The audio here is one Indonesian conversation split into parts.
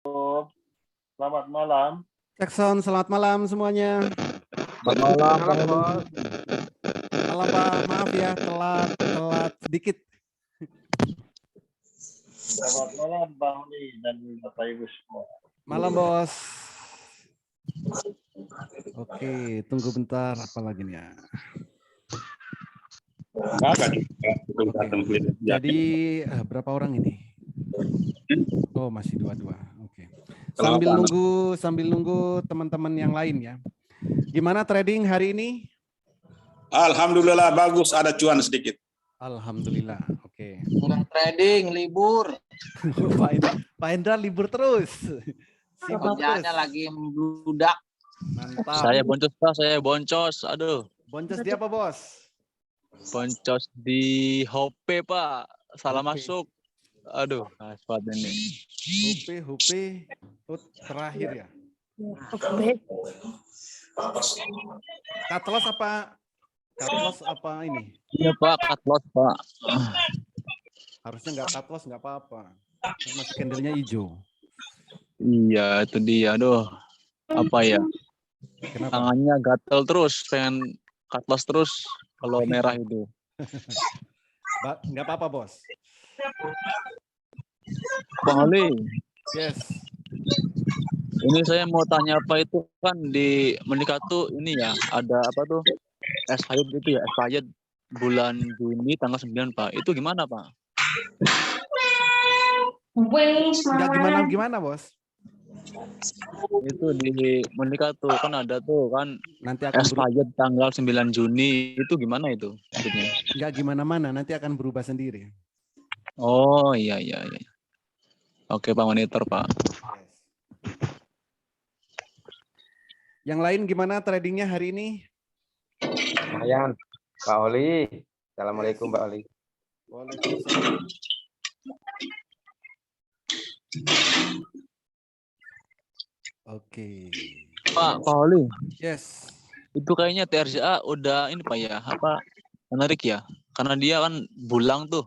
Selamat malam. Jackson, selamat malam semuanya. Selamat malam, Pak Oli. Malam Pak, maaf ya telat sedikit. Selamat malam Bang Oli dan Bapak Ibu semua. Malam Bos. Oke, tunggu bentar apa lagi nih ya. Oke. Jadi berapa orang ini? Oh masih dua. Oke. Sambil nunggu teman-teman yang lain ya. Gimana trading hari ini? Alhamdulillah bagus, ada cuan sedikit. Alhamdulillah. Oke. Kurang trading, libur. Pak Hendra libur terus. Sibuk Kerjaannya terus. lagi membludak. Mantap. Saya boncos Pak, saya boncos. Aduh. Boncos dia apa Bos? Boncos di HP Pak. Salah HP. masuk. Aduh, asfalt ini. Hupe terakhir ya. Cut loss apa ini? Iya Pak, cut loss Pak. Harusnya nggak cut loss nggak apa-apa. Masih candlenya hijau. Iya, itu dia. Aduh, apa ya? Kenapa? Tangannya gatel terus, pengen cut loss terus kalau merah itu. Nggak apa-apa Bos. Bang Ali, Yes. ini saya mau tanya apa itu kan di menikah tuh ini ya, ada apa tuh? Expired gitu ya, expired bulan Juni tanggal 9 Pak. Itu gimana Pak? Nggak gimana Bos. Itu di menikah tuh kan ada tuh kan Nanti akan expired tanggal 9 Juni. Itu gimana itu maksudnya? nggak gimana-mana. Nanti akan berubah sendiri. Oh iya. Oke Pak Monitor Pak. Yes. Yang lain gimana tradingnya hari ini? Lumayan, Pak Oli. Assalamualaikum Pak Oli. Waalaikumsalam. Oke. Pak Oli, Yes. itu kayaknya TRJA udah ini Pak ya, apa menarik ya? Karena dia kan bulang tuh.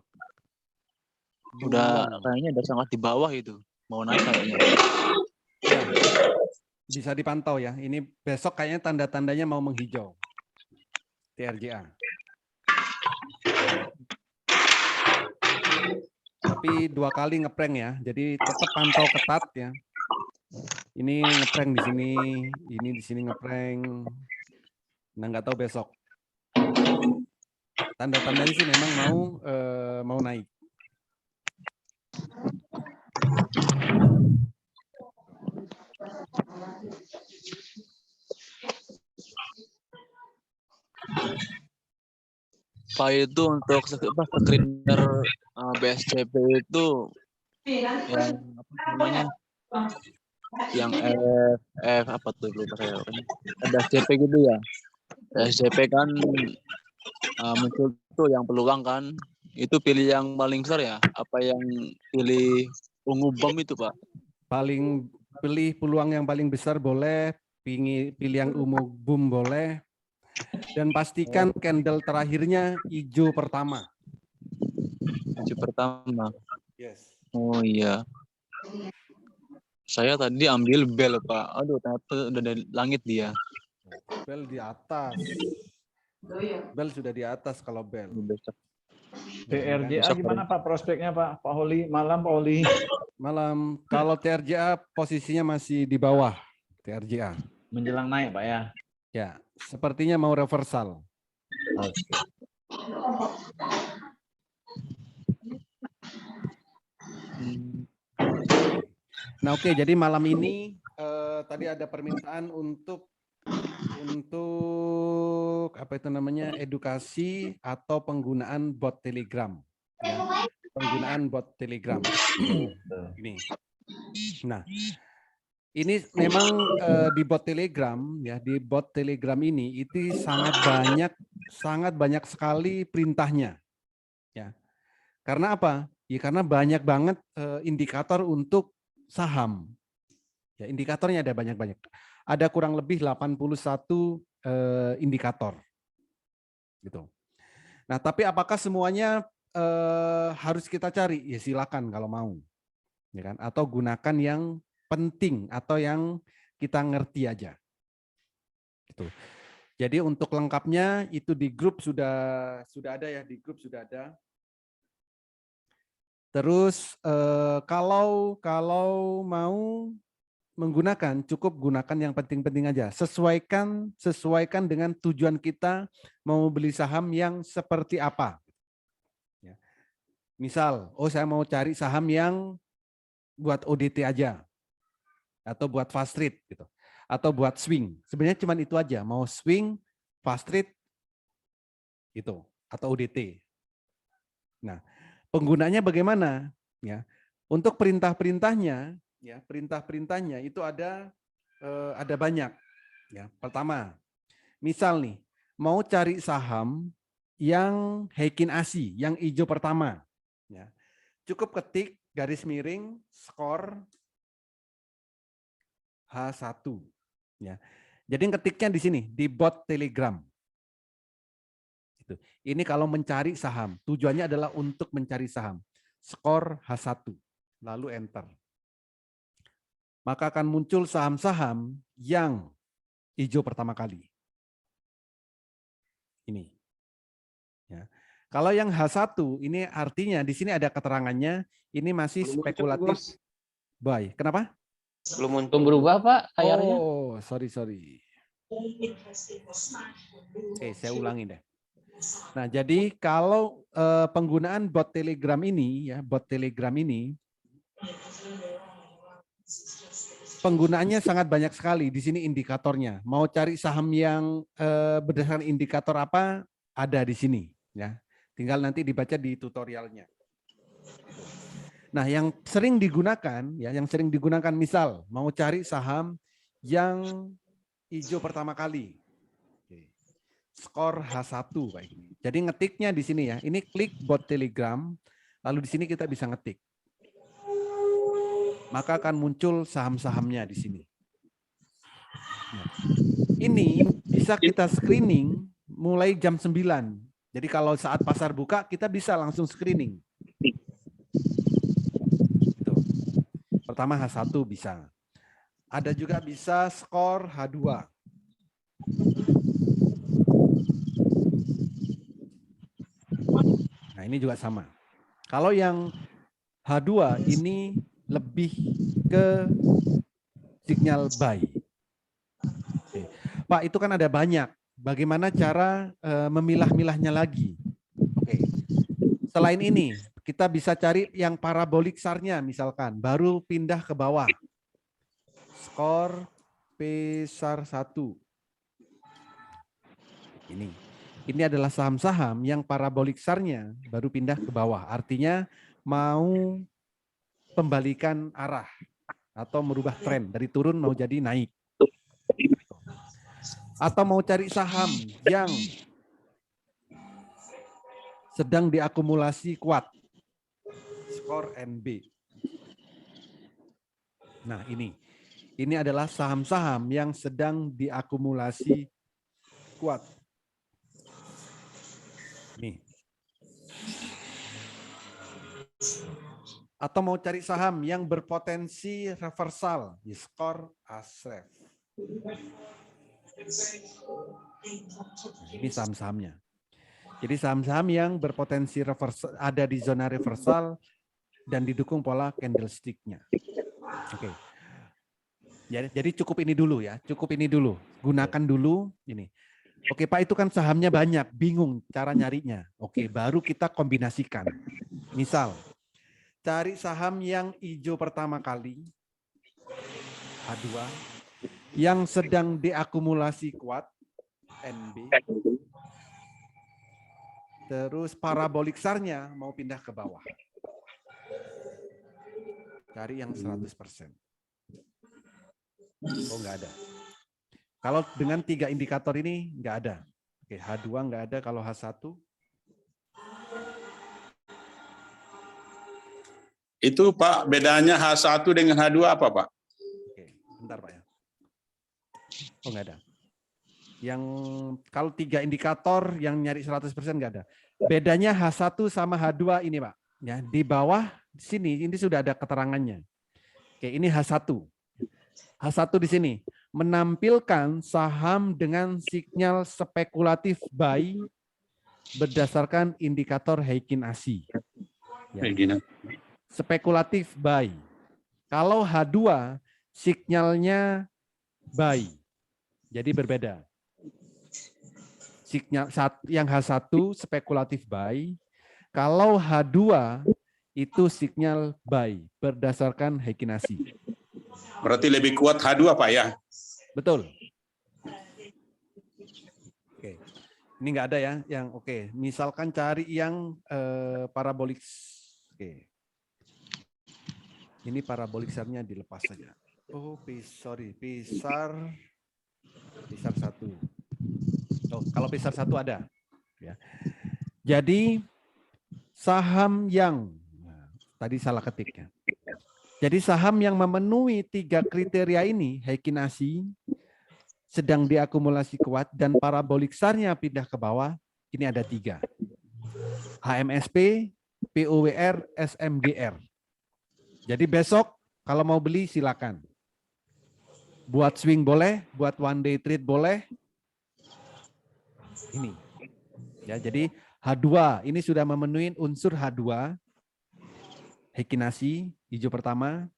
Udah kayaknya udah sangat di bawah itu. Mau naik kayaknya. Ya. Bisa dipantau ya. Ini besok kayaknya tanda-tandanya mau menghijau. TRJA. Tapi 2 kali ngeprank ya. Jadi tetap pantau ketat ya. Ini ngeprank di sini, ini di sini ngeprank. Nah, nggak tahu besok. Tanda-tandanya sih memang mau naik. Pak itu untuk screener BSCP itu yang apa namanya? Yang F apa tuh lupa saya. Ada SCP gitu ya. SCP kan muncul tuh yang peluang kan. Itu pilih yang paling besar ya? Apa yang pilih ungu bom itu Pak? Pilih peluang yang paling besar boleh, pilih yang ungu boom boleh, dan pastikan candle terakhirnya hijau pertama. Hijau pertama. Yes. Oh iya. Saya tadi ambil bel Pak. Aduh ternyata udah dari langit dia. Bel di atas. Bel sudah di atas kalau bel. Besok. TRJA gimana Pak prospeknya Pak? Pak Oli, malam Pak Oli. Malam. Kalau TRJA posisinya masih di bawah. TRJA. Menjelang naik Pak ya. Ya, sepertinya mau reversal. Oke. Nah, oke, jadi malam ini tadi ada permintaan untuk apa itu namanya, edukasi atau penggunaan bot Telegram. Ya, penggunaan bot Telegram. Ini. Nah, ini memang di bot Telegram ya, di bot Telegram ini itu sangat banyak sekali perintahnya. Ya. Karena apa? Ya karena banyak banget indikator untuk saham. Ya, indikatornya ada banyak-banyak. Ada kurang lebih 81 indikator. Gitu. Nah, tapi apakah semuanya harus kita cari? Ya silakan kalau mau. Ya kan? Atau gunakan yang penting atau yang kita ngerti aja. Gitu. Jadi untuk lengkapnya itu di grup sudah ada ya, di grup sudah ada. Terus kalau mau menggunakan, cukup gunakan yang penting-penting aja. Sesuaikan dengan tujuan kita mau beli saham yang seperti apa. Ya. Misal, saya mau cari saham yang buat ODT aja, atau buat fast trade gitu, atau buat swing. Sebenarnya cuma itu aja, mau swing, fast trade, gitu, atau ODT. Nah, penggunanya bagaimana? Ya, untuk perintah-perintahnya, ya perintah-perintahnya itu ada banyak. Ya, pertama, misal nih mau cari saham yang Heikin ASI, yang hijau pertama, ya cukup ketik garis miring skor H1. Ya, jadi ketiknya di sini di bot Telegram. Ini kalau mencari saham, tujuannya adalah untuk mencari saham skor H1, lalu enter. Maka akan muncul saham-saham yang hijau pertama kali. Ini. Ya. Kalau yang H1 ini artinya di sini ada keterangannya, ini masih spekulatif buy. Kenapa? Belum untung berubah, Pak, layarnya. Oh, sorry. Oke, saya ulangi deh. Nah, jadi kalau penggunaan bot Telegram ini, ya bot Telegram ini, penggunaannya sangat banyak sekali. Di sini indikatornya. Mau cari saham yang berdasarkan indikator apa, ada di sini. Ya, tinggal nanti dibaca di tutorialnya. Nah, yang sering digunakan, misal mau cari saham yang hijau pertama kali. Skor H1 kayak gini. Jadi ngetiknya di sini ya. Ini klik bot Telegram, lalu di sini kita bisa ngetik. Maka akan muncul saham-sahamnya di sini. Nah, ini bisa kita screening mulai jam 9. Jadi kalau saat pasar buka kita bisa langsung screening. Itu. Pertama H1 bisa. Ada juga bisa skor H2. Nah, ini juga sama. Kalau yang H2 ini lebih ke sinyal buy. Oke. Pak, itu kan ada banyak. Bagaimana cara memilah-milahnya lagi? Oke. Selain ini, kita bisa cari yang parabolik SAR-nya misalkan, baru pindah ke bawah. Skor P-SAR 1. Ini adalah saham-saham yang parabolik SAR-nya baru pindah ke bawah. Artinya mau pembalikan arah atau merubah tren dari turun mau jadi naik. Atau mau cari saham yang sedang diakumulasi kuat. Skor NB. Nah, ini adalah saham-saham yang sedang diakumulasi kuat. Nih. Atau mau cari saham yang berpotensi reversal di skor ASREF. Ini saham-sahamnya. Jadi saham-saham yang berpotensi reversal ada di zona reversal dan didukung pola candlestick-nya. Oke. Jadi cukup ini dulu ya, gunakan dulu ini. Oke Pak, itu kan sahamnya banyak, bingung cara nyarinya. Oke, baru kita kombinasikan. Misal, cari saham yang hijau pertama kali, H2, yang sedang diakumulasi kuat, NB, terus parabolik SAR-nya mau pindah ke bawah. Cari yang 100%. Oh, nggak ada. Kalau dengan 3 indikator ini nggak ada. Oke, H2 nggak ada, kalau H1. Itu Pak, bedanya H1 dengan H2 apa Pak? Oke, bentar Pak ya. Oh nggak ada. Yang kalau 3 indikator yang nyari 100% nggak ada. Bedanya H1 sama H2 ini Pak. Ya, di bawah sini ini sudah ada keterangannya. Oke, ini H1. H1 di sini menampilkan saham dengan sinyal spekulatif buy berdasarkan indikator Heikin ASI. Ya. Spekulatif buy. Kalau H2 sinyalnya buy. Jadi berbeda. Sinyal yang H1 spekulatif buy, kalau H2 itu sinyal buy berdasarkan Heikin ASI. Berarti lebih kuat H2 Pak ya? Betul. Oke. Ini nggak ada ya yang oke. Misalkan cari yang parabolik. Oke. Ini parabolik SAR-nya dilepas saja. Oh, pisar 1. Oh, kalau pisar 1 ada. Ya. Jadi saham yang tadi salah ketiknya. Jadi saham yang memenuhi 3 kriteria ini, Heikin ASI, sedang diakumulasi kuat dan parabolik SAR-nya pindah ke bawah, ini ada 3. HMSP, POWR, SMGR. Jadi besok kalau mau beli silakan. Buat swing boleh, buat one day trade boleh. Ini. Ya, jadi H2 ini sudah memenuhi unsur H2. Heikin ASI hijau pertama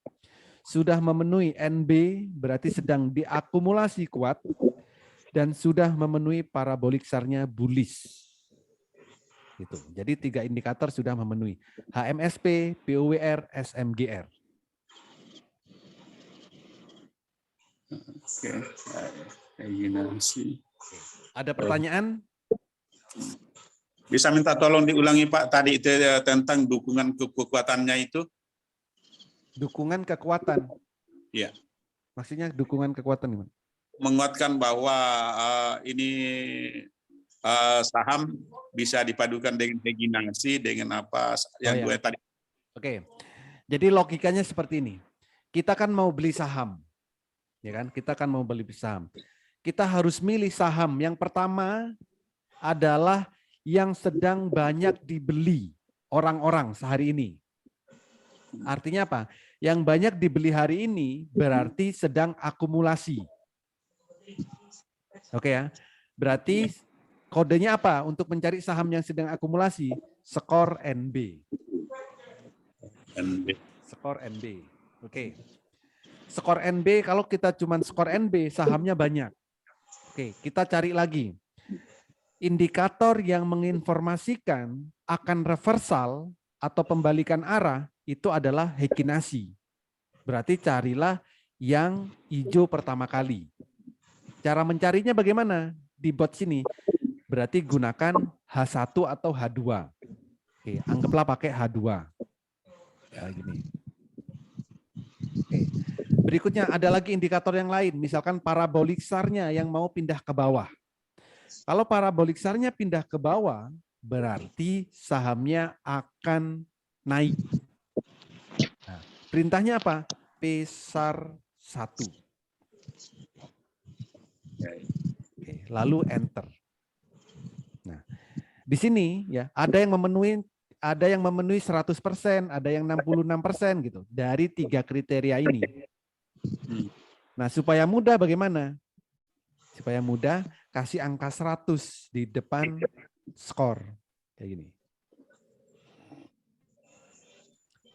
sudah memenuhi NB berarti sedang diakumulasi kuat dan sudah memenuhi parabolik SAR-nya bullish. Gitu. Jadi 3 indikator sudah memenuhi HMSP, POWR, SMGR. Oke. Heikin ASI. Ada pertanyaan? Bisa minta tolong diulangi Pak tadi itu tentang dukungan kekuatannya itu? Dukungan kekuatan. Iya. Maksudnya dukungan kekuatan gimana? Menguatkan bahwa ini saham bisa dipadukan dengan Heikin ASI dengan apa yang gue tadi. Oke. Jadi logikanya seperti ini. Kita kan mau beli saham. Ya kan? Kita kan mau beli saham. Kita harus milih saham. Yang pertama adalah yang sedang banyak dibeli orang-orang sehari ini. Artinya apa? Yang banyak dibeli hari ini berarti sedang akumulasi. Oke ya. Berarti kodenya apa untuk mencari saham yang sedang akumulasi? Skor NB. Skor NB. Oke. Skor NB, kalau kita cuma skor NB, sahamnya banyak. Oke, kita cari lagi. Indikator yang menginformasikan akan reversal atau pembalikan arah itu adalah Heikin ASI. Berarti carilah yang hijau pertama kali. Cara mencarinya bagaimana? Di bot sini. Berarti gunakan H1 atau H2. Oke, anggaplah pakai H2. Ya, gini. Oke. Berikutnya ada lagi indikator yang lain, misalkan parabolik SAR-nya yang mau pindah ke bawah. Kalau parabolik SAR-nya pindah ke bawah, berarti sahamnya akan naik. Nah, perintahnya apa? P-SAR 1. Oke, lalu enter. Nah, di sini ya ada yang memenuhi 100%, ada yang 66% gitu dari 3 kriteria ini. Nah, supaya mudah bagaimana? Supaya mudah, kasih angka 100 di depan skor. Kayak gini.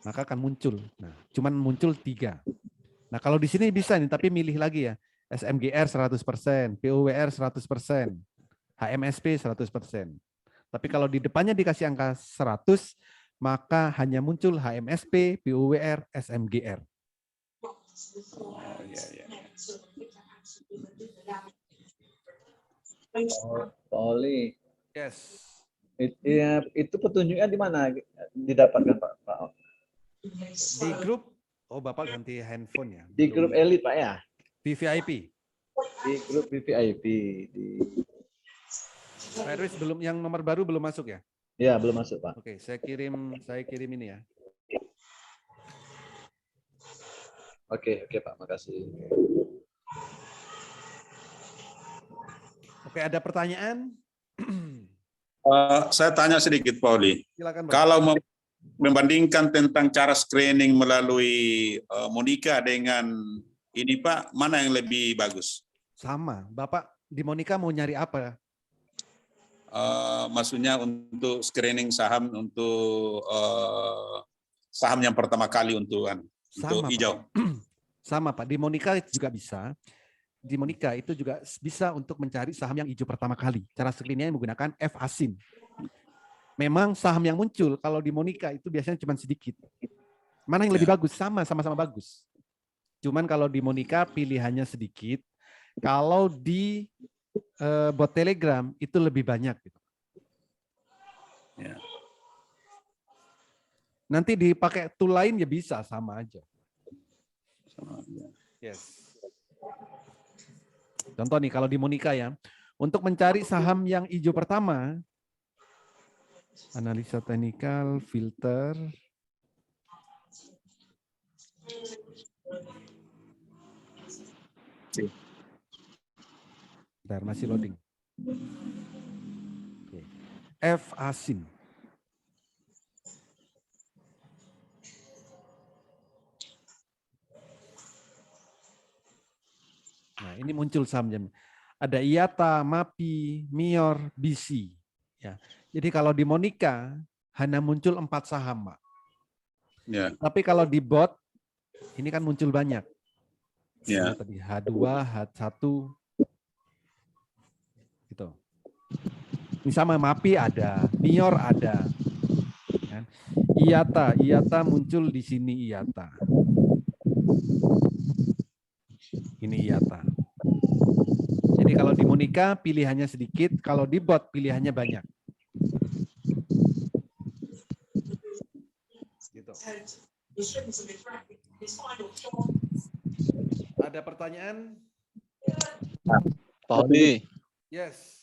Maka akan muncul. Nah, cuman muncul 3. Nah, kalau di sini bisa nih, tapi milih lagi ya. SMGR 100%, POWR 100%, HMSP 100%. Tapi kalau di depannya dikasih angka 100, maka hanya muncul HMSP, POWR, SMGR. Oh, iya, iya. Pak Oli, Yes. itu petunjuknya di mana didapatkan Pak? Di grup, oh Bapak ganti handphone ya? Di grup elit Pak ya? VVIP. Di grup VVIP. Pak Erwis belum, yang nomor baru belum masuk ya? Ya, belum masuk Pak. Oke, saya kirim ini ya. Oke Pak, makasih. Oke, ada pertanyaan? Saya tanya sedikit Pak Oli. Silakan Bapak. Kalau membandingkan tentang cara screening melalui Monika dengan ini Pak, mana yang lebih bagus? Sama. Bapak di Monica mau nyari apa? Maksudnya untuk screening saham untuk saham yang pertama kali untuk Sama, Pak. hijau. Sama Pak, di Monica juga bisa. Di Monica itu juga bisa untuk mencari saham yang hijau pertama kali. Cara screeningnya menggunakan F-ASIN. Memang saham yang muncul kalau di Monica itu biasanya cuma sedikit. Mana yang lebih bagus? Sama-sama bagus. Cuman kalau di Monica pilihannya sedikit. Kalau di bot Telegram itu lebih banyak. Gitu. Ya. Nanti dipakai tool lain ya bisa, sama aja. Yes. Contoh nih kalau di Monica ya, untuk mencari saham yang hijau pertama, analisa teknikal, filter. Bentar, masih loading. Oke. F-ASIN. Nah, ini muncul sahamnya. Ada IATA, MAPI, MIOR, BC. Ya. Jadi kalau di Monica hanya muncul 4 saham, Pak. Ya. Tapi kalau di bot ini kan muncul banyak. Ya. Tadi H2, H1 gitu. Ini sama MAPI ada, MIOR ada. Kan? IATA muncul di sini IATA. Ini IATA. Jadi kalau di Monica pilihannya sedikit, kalau di bot pilihannya banyak. Gitu. Ada pertanyaan? Pak Holi, Yes.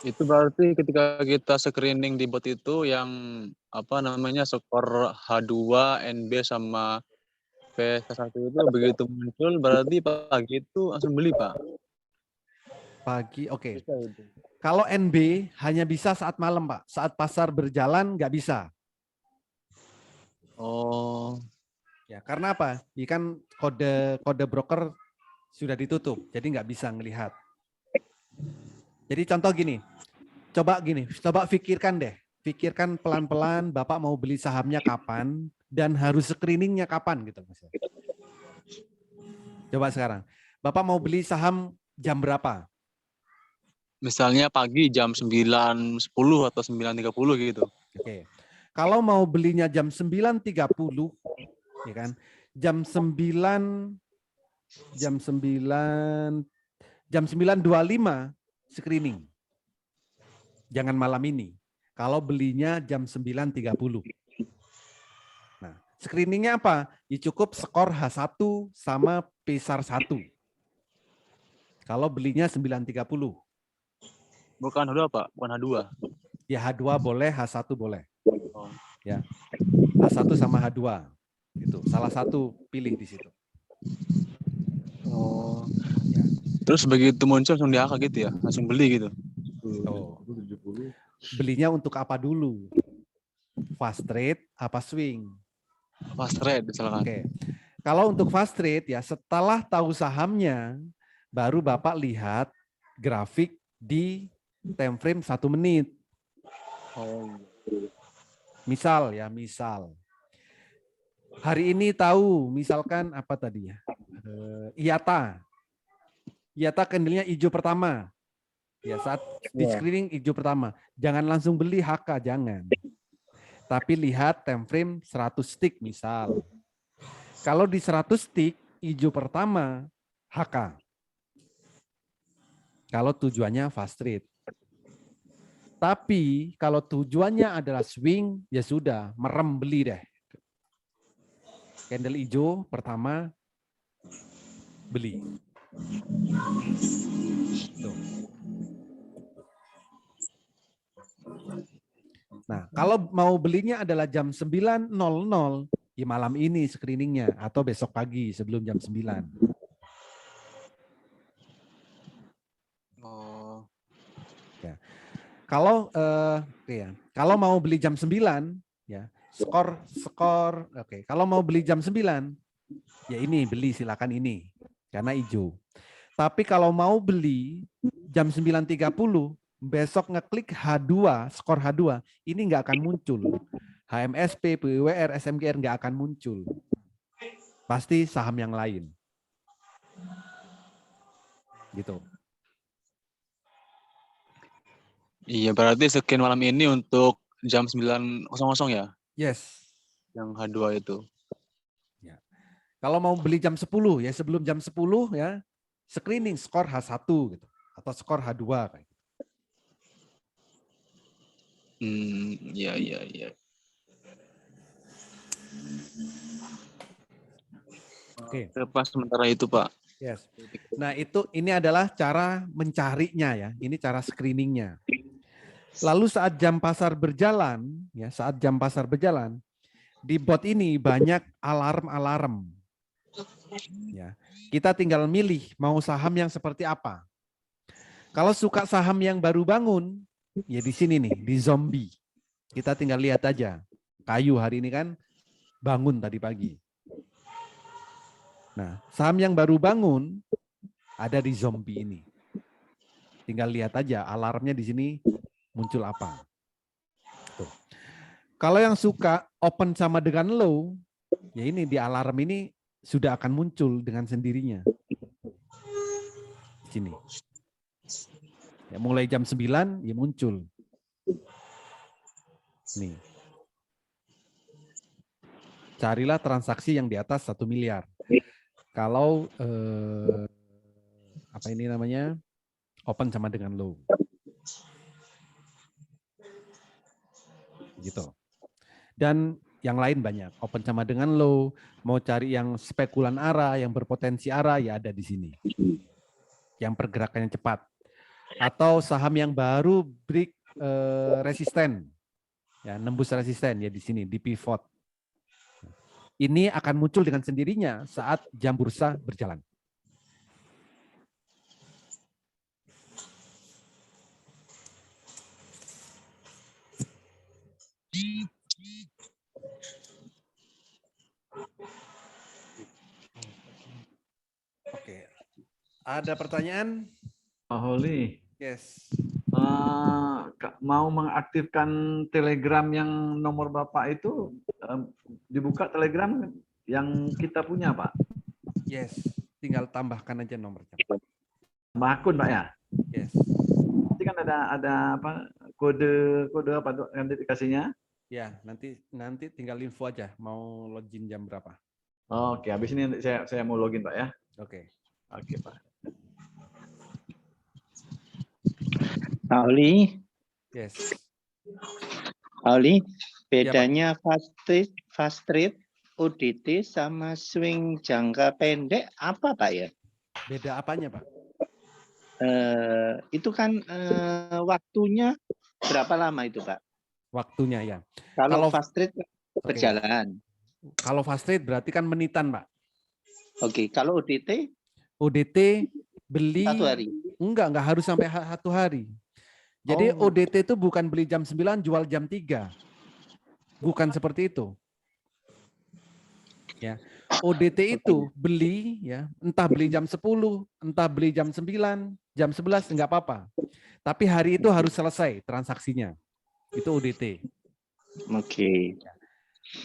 itu berarti ketika kita screening di bot itu yang apa namanya skor H2, NB sama P1 itu begitu muncul berarti pagi itu langsung beli, Pak. Pagi, oke. Kalau NB hanya bisa saat malam, Pak. Saat pasar berjalan nggak bisa. Oh. Ya, karena apa? Ini kan kode broker sudah ditutup, jadi nggak bisa ngelihat. Jadi contoh gini, coba pikirkan deh. Pikirkan pelan-pelan, Bapak mau beli sahamnya kapan, dan harus screeningnya kapan gitu. Coba sekarang, Bapak mau beli saham jam berapa? Misalnya pagi jam 9.10 atau 9.30 gitu. Oke. Kalau mau belinya jam 9.30, ya kan? Jam 9.25 screening. Jangan malam ini. Kalau belinya jam 9.30. Nah, screeningnya apa? Ya cukup skor H1 sama P1. Kalau belinya 9.30. Bukan H2, Pak, bukan H2. Ya H2 boleh, H1 boleh. Oh. Ya. H1 sama H2. Itu salah satu pilih di situ. Oh. Ya. Terus begitu muncul langsung di AK gitu ya, langsung beli gitu. Oh. Belinya untuk apa dulu? Fast trade apa swing? Fast trade misalkan. Oke. Kalau untuk fast trade ya setelah tahu sahamnya baru Bapak lihat grafik di time frame 1 menit. Oh. Misal hari ini tahu misalkan apa tadi ya? IATA candlenya hijau pertama. Ya saat di screening hijau pertama. Jangan langsung beli HK, jangan. Tapi lihat time frame 100 tick misal. Kalau di 100 tick hijau pertama HK. Kalau tujuannya fast trade. Tapi kalau tujuannya adalah swing, ya sudah, merem beli deh. Candle hijau pertama beli. Tuh. Nah, kalau mau belinya adalah jam 9.00, ya malam ini screeningnya atau besok pagi sebelum jam 9. Oh. Ya. Kalau kalau mau beli jam 9, ya skor oke. Kalau mau beli jam 9, ya ini beli silakan ini karena hijau. Tapi kalau mau beli jam 9.30 besok ngeklik H2, skor H2, ini nggak akan muncul. HMSP, PWR, SMGR nggak akan muncul. Pasti saham yang lain. Gitu. Iya, berarti sekian malam ini untuk jam 9.00 ya? Yes. Yang H2 itu. Ya. Kalau mau beli jam 10 ya sebelum jam 10 ya screening skor H1 gitu atau skor H2 kayak gitu. Iya, iya, iya. Oke. Lepas sementara itu, Pak. Yes. Nah, ini adalah cara mencarinya ya. Ini cara screeningnya. Lalu saat jam pasar berjalan, ya, saat jam pasar berjalan, di bot ini banyak alarm-alarm. Ya. Kita tinggal milih mau saham yang seperti apa. Kalau suka saham yang baru bangun, ya di sini nih, di zombie. Kita tinggal lihat aja. Kayu hari ini kan bangun tadi pagi. Nah, saham yang baru bangun ada di zombie ini. Tinggal lihat aja alarmnya di sini muncul apa. Tuh. Kalau yang suka open sama dengan low, ya ini di alarm ini sudah akan muncul dengan sendirinya. Di sini. Ya, mulai jam 9 ya muncul. Nih. Carilah transaksi yang di atas 1 miliar. Kalau apa ini namanya open sama dengan low, gitu. Dan yang lain banyak. Open sama dengan low, mau cari yang spekulan arah, yang berpotensi arah ya ada di sini. Yang pergerakannya cepat. Atau saham yang baru break resisten, ya nembus resisten ya di sini di pivot. Ini akan muncul dengan sendirinya saat jam bursa berjalan. Oke. Ada pertanyaan? Pak Holi, Yes. mau mengaktifkan Telegram yang nomor Bapak itu, dibuka Telegram yang kita punya, Pak. Yes. Tinggal tambahkan aja nomornya. Tambah akun, Pak ya. Yes. Nanti kan ada apa kode apa yang dikasihnya? Ya, nanti tinggal info aja mau login jam berapa. Oke, habis ini nanti saya mau login, Pak ya. Oke. Oke, Pak. Pak Oli, Yes. bedanya fast trade, ODT sama swing jangka pendek apa Pak ya? Beda apanya, Pak? Itu kan waktunya berapa lama itu Pak? Waktunya ya. Kalau Kalau fast trade berjalan. Kalau fast trade berarti kan menitan, Pak. Oke, kalau ODT ODT beli 1 hari. enggak harus sampai 1 hari. Jadi Oh. ODT itu bukan beli jam 9 jual jam 3. Bukan seperti itu. Ya. ODT itu beli ya, entah beli jam 10, entah beli jam 9, jam 11 enggak apa-apa. Tapi hari itu harus selesai transaksinya. Itu ODT. Oke.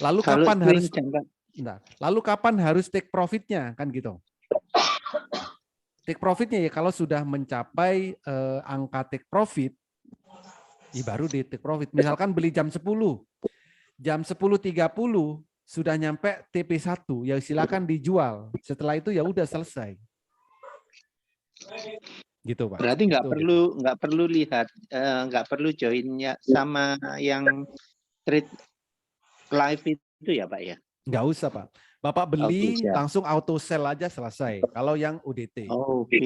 Lalu Kalau kapan swing harus jangka lalu kapan harus take profitnya kan gitu. Take profitnya ya kalau sudah mencapai angka take profit, ya baru di take profit. Misalkan beli jam 10, jam 10.30 sudah nyampe TP1, ya silakan dijual. Setelah itu ya udah selesai. Gitu Pak. berarti nggak perlu lihat, nggak perlu joinnya sama yang trade live itu ya Pak ya? Nggak usah Pak. Bapak beli Oke, siap. langsung auto sell aja selesai. Kalau yang UDT. Oke.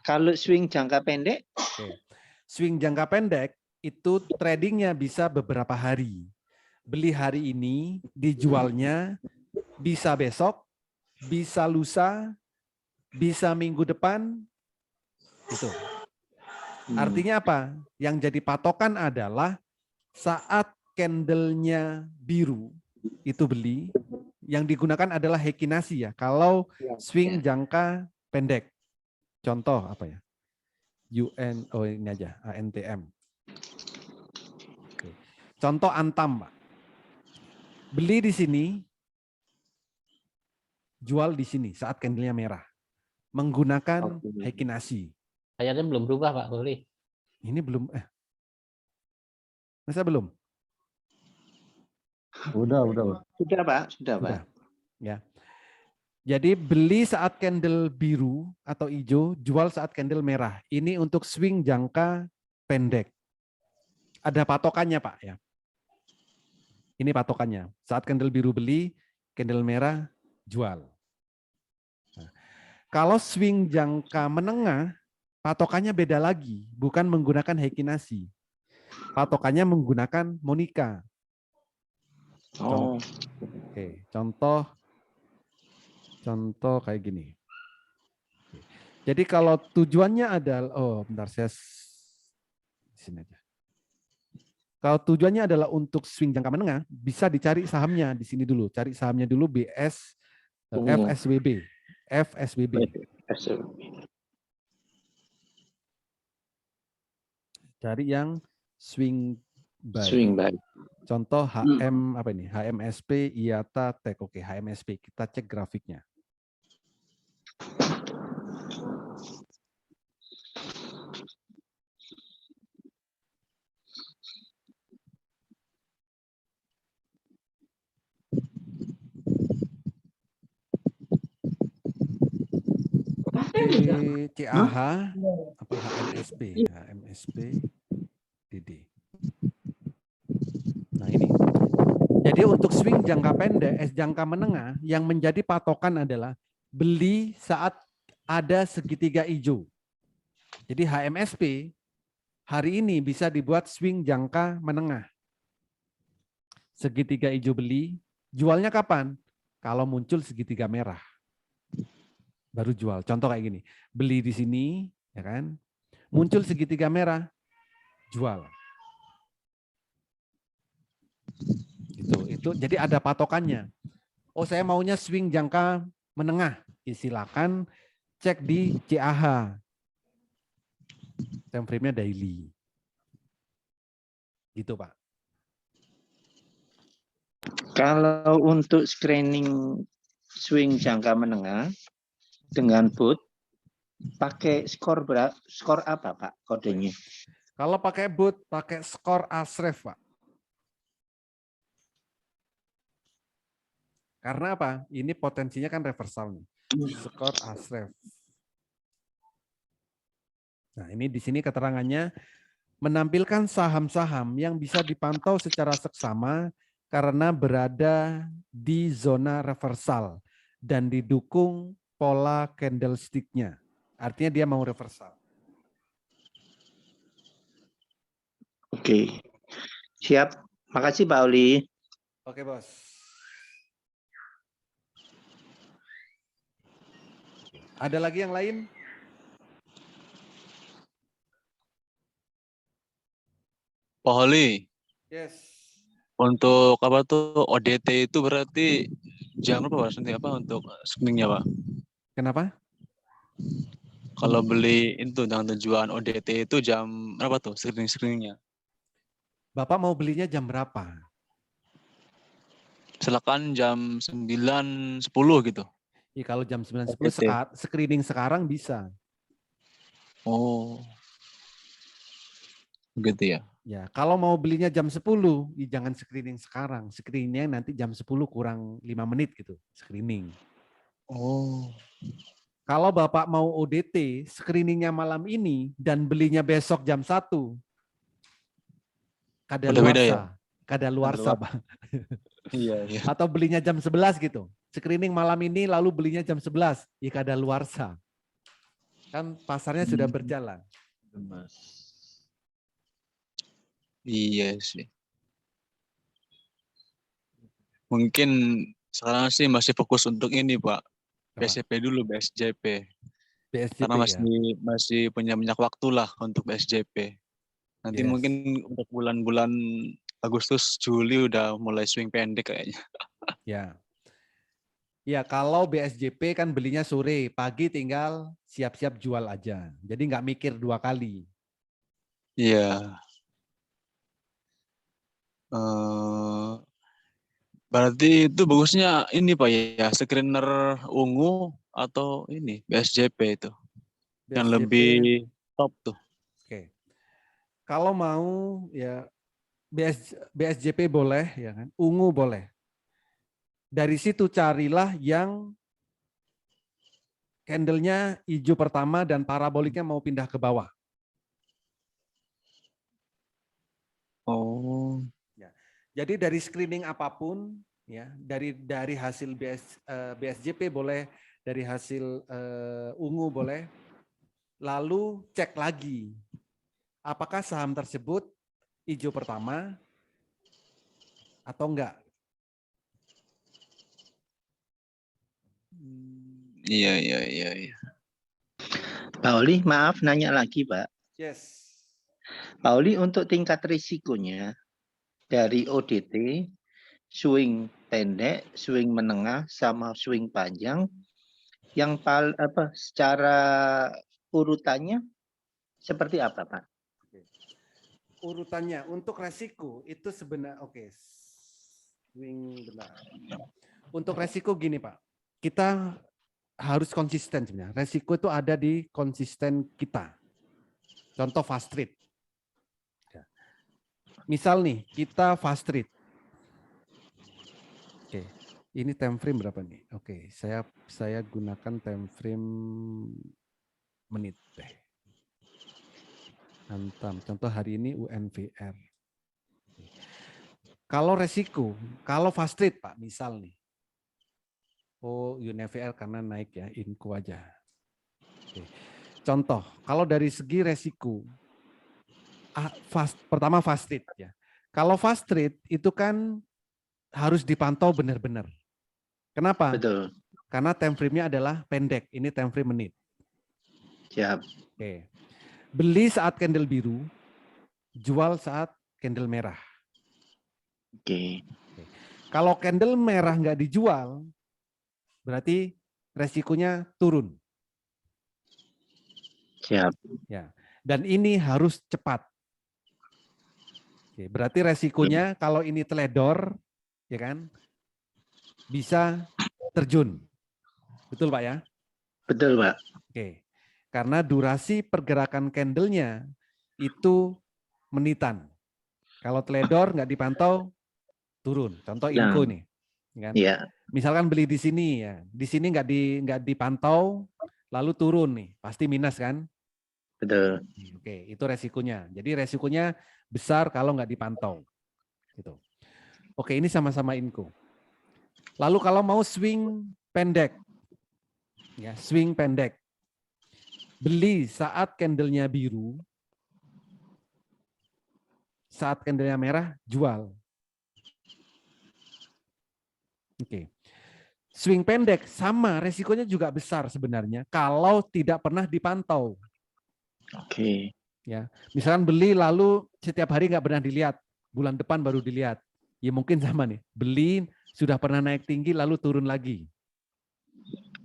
Kalau swing jangka pendek? Swing jangka pendek itu tradingnya bisa beberapa hari. Beli hari ini, dijualnya bisa besok, bisa lusa, bisa minggu depan. Itu. Artinya apa? Yang jadi patokan adalah saat candle-nya biru, itu beli, yang digunakan adalah Heikinasi ya. Kalau Ya, swing ya. jangka pendek. Contoh apa ya? ini aja, ANTM. Oke. Contoh Antam, Pak. Beli di sini, jual di sini saat candlenya merah. Menggunakan Oke. Heikinasi. Kayaknya belum berubah Pak Holi. Ini belum, masa belum? Udah. Sudah Pak, sudah Pak. Sudah. Ya. Jadi beli saat candle biru atau hijau, jual saat candle merah. Ini untuk swing jangka pendek. Ada patokannya Pak ya. Ini patokannya. Saat candle biru beli, candle merah jual. Nah, kalau swing jangka menengah, patokannya beda lagi. Bukan menggunakan Heikinasi. Patokannya menggunakan Monica. Oh, Oke, contoh kayak gini. Jadi kalau tujuannya adalah, bentar saya di sini aja. Kalau tujuannya adalah untuk swing jangka menengah, bisa dicari sahamnya di sini dulu. Cari sahamnya dulu FSWB. Cari yang swing buy. swing baik. Contoh HMSP, IATA, TEK. Oke, HMSP. Kita cek grafiknya. CAH apa HMSP DD. Nah ini. Jadi untuk swing jangka pendek, jangka menengah yang menjadi patokan adalah beli saat ada segitiga hijau. Jadi HMSP hari ini bisa dibuat swing jangka menengah. Segitiga hijau beli, jualnya kapan? Kalau muncul segitiga merah. Baru jual. Contoh kayak gini, beli di sini, ya kan? Muncul segitiga merah, jual. Itu jadi ada patokannya. Oh, saya maunya swing jangka menengah. Silakan cek di CAH. Time frame-nya daily. Gitu, Pak. Kalau untuk screening swing jangka menengah dengan bot, pakai skor apa Pak kodenya? Kalau pakai bot, pakai skor Asref, Pak. Karena apa? Ini potensinya kan reversal nih. Skor Asref. Nah, ini di sini keterangannya menampilkan saham-saham yang bisa dipantau secara seksama karena berada di zona reversal dan didukung pola candlestick-nya. Artinya dia mau reversal. Oke. Siap. Makasih Pak Oli. Oke, Bos. Ada lagi yang lain? Pak Holi, Yes. untuk apa tuh ODT itu berarti jam berapa Pak? Nanti apa untuk screeningnya Pak? Kenapa? Kalau beli itu dengan tujuan ODT itu jam berapa tuh screeningnya? Bapak mau belinya jam berapa? Silakan jam 9.10 gitu. Ya, kalau jam 9.10 ODT. screening sekarang bisa. Oh. Begitu ya. Ya, kalau mau belinya jam 10, ya jangan screening sekarang. Screeningnya nanti jam 10 kurang 5 menit gitu, screening. Oh. Kalau Bapak mau ODT, screeningnya malam ini dan belinya besok jam 1, Beda-beda ya? Kadaluarsa, Pak. Iya, iya. Atau belinya jam 11 gitu. Screening malam ini lalu belinya jam 11, ya kadaluarsa. Kan pasarnya sudah berjalan. Iya sih. Mungkin sekarang sih masih fokus untuk ini Pak. BSJP dulu, BSJP. BSJP Karena ya. masih punya banyak waktu lah untuk BSJP. Nanti Yes. mungkin untuk bulan-bulan Agustus, Juli udah mulai swing pendek kayaknya. Ya. Ya, kalau BSJP kan belinya sore, pagi tinggal siap-siap jual aja. Jadi nggak mikir 2 kali. Iya. Eh, berarti itu bagusnya ini Pak ya, screener ungu atau ini BSJP itu yang BSJP, lebih top tuh. oke. Kalau mau ya BSJP boleh, ya kan? Ungu boleh. Dari situ carilah yang candlenya hijau pertama dan paraboliknya mau pindah ke bawah. Oh, Ya. Jadi dari screening apapun, ya dari hasil BSJP boleh, dari hasil ungu boleh, lalu cek lagi apakah saham tersebut hijau pertama atau enggak. iya iya iya iya. Pak Oli, maaf nanya lagi, Pak. Yes. Pak Oli, untuk tingkat risikonya dari ODT, swing pendek, swing menengah, sama swing panjang, yang secara urutannya seperti apa, Pak? Urutannya untuk resiko itu sebenarnya oke. Swing benar. Untuk resiko gini Pak, kita harus konsisten sebenarnya. Resiko itu ada di konsisten kita. Contoh fast trade. Misal nih kita fast trade. Oke, ini time frame berapa nih? Oke, saya gunakan time frame menit deh. Antam. Contoh hari ini UNVR. Kalau resiko, kalau fast trade Pak, misal nih. Oh, UNVR karena naik ya, Inco aja. Oke. Contoh, kalau dari segi resiko, pertama fast trade ya. Kalau fast trade itu kan harus dipantau benar-benar. Kenapa? Betul. Karena time frame-nya adalah pendek. Ini time frame menit. Siap. Oke. Beli saat candle biru, jual saat candle merah. Oke. Kalau candle merah nggak dijual, berarti resikonya turun. Siap. Ya. Dan ini harus cepat. Oke, berarti resikonya kalau ini teledor, ya kan, bisa terjun. Betul Pak ya? Betul, Pak. Oke. Karena durasi pergerakan candlenya itu menitan. Kalau teledor nggak dipantau, turun. Contoh Inco nih. Kan? Ya. Misalkan beli di sini ya, di sini nggak dipantau, lalu turun nih, pasti minus kan? Betul. Oke, itu resikonya. Jadi resikonya besar kalau nggak dipantau. Gitu. Oke, ini sama-sama Inco. Lalu kalau mau swing pendek, ya swing pendek, beli saat candlenya biru, saat candlenya merah, jual. Oke. Swing pendek sama, resikonya juga besar sebenarnya kalau tidak pernah dipantau. Oke. Ya, misalkan beli lalu setiap hari nggak pernah dilihat, bulan depan baru dilihat. Ya mungkin sama nih, beli sudah pernah naik tinggi lalu turun lagi.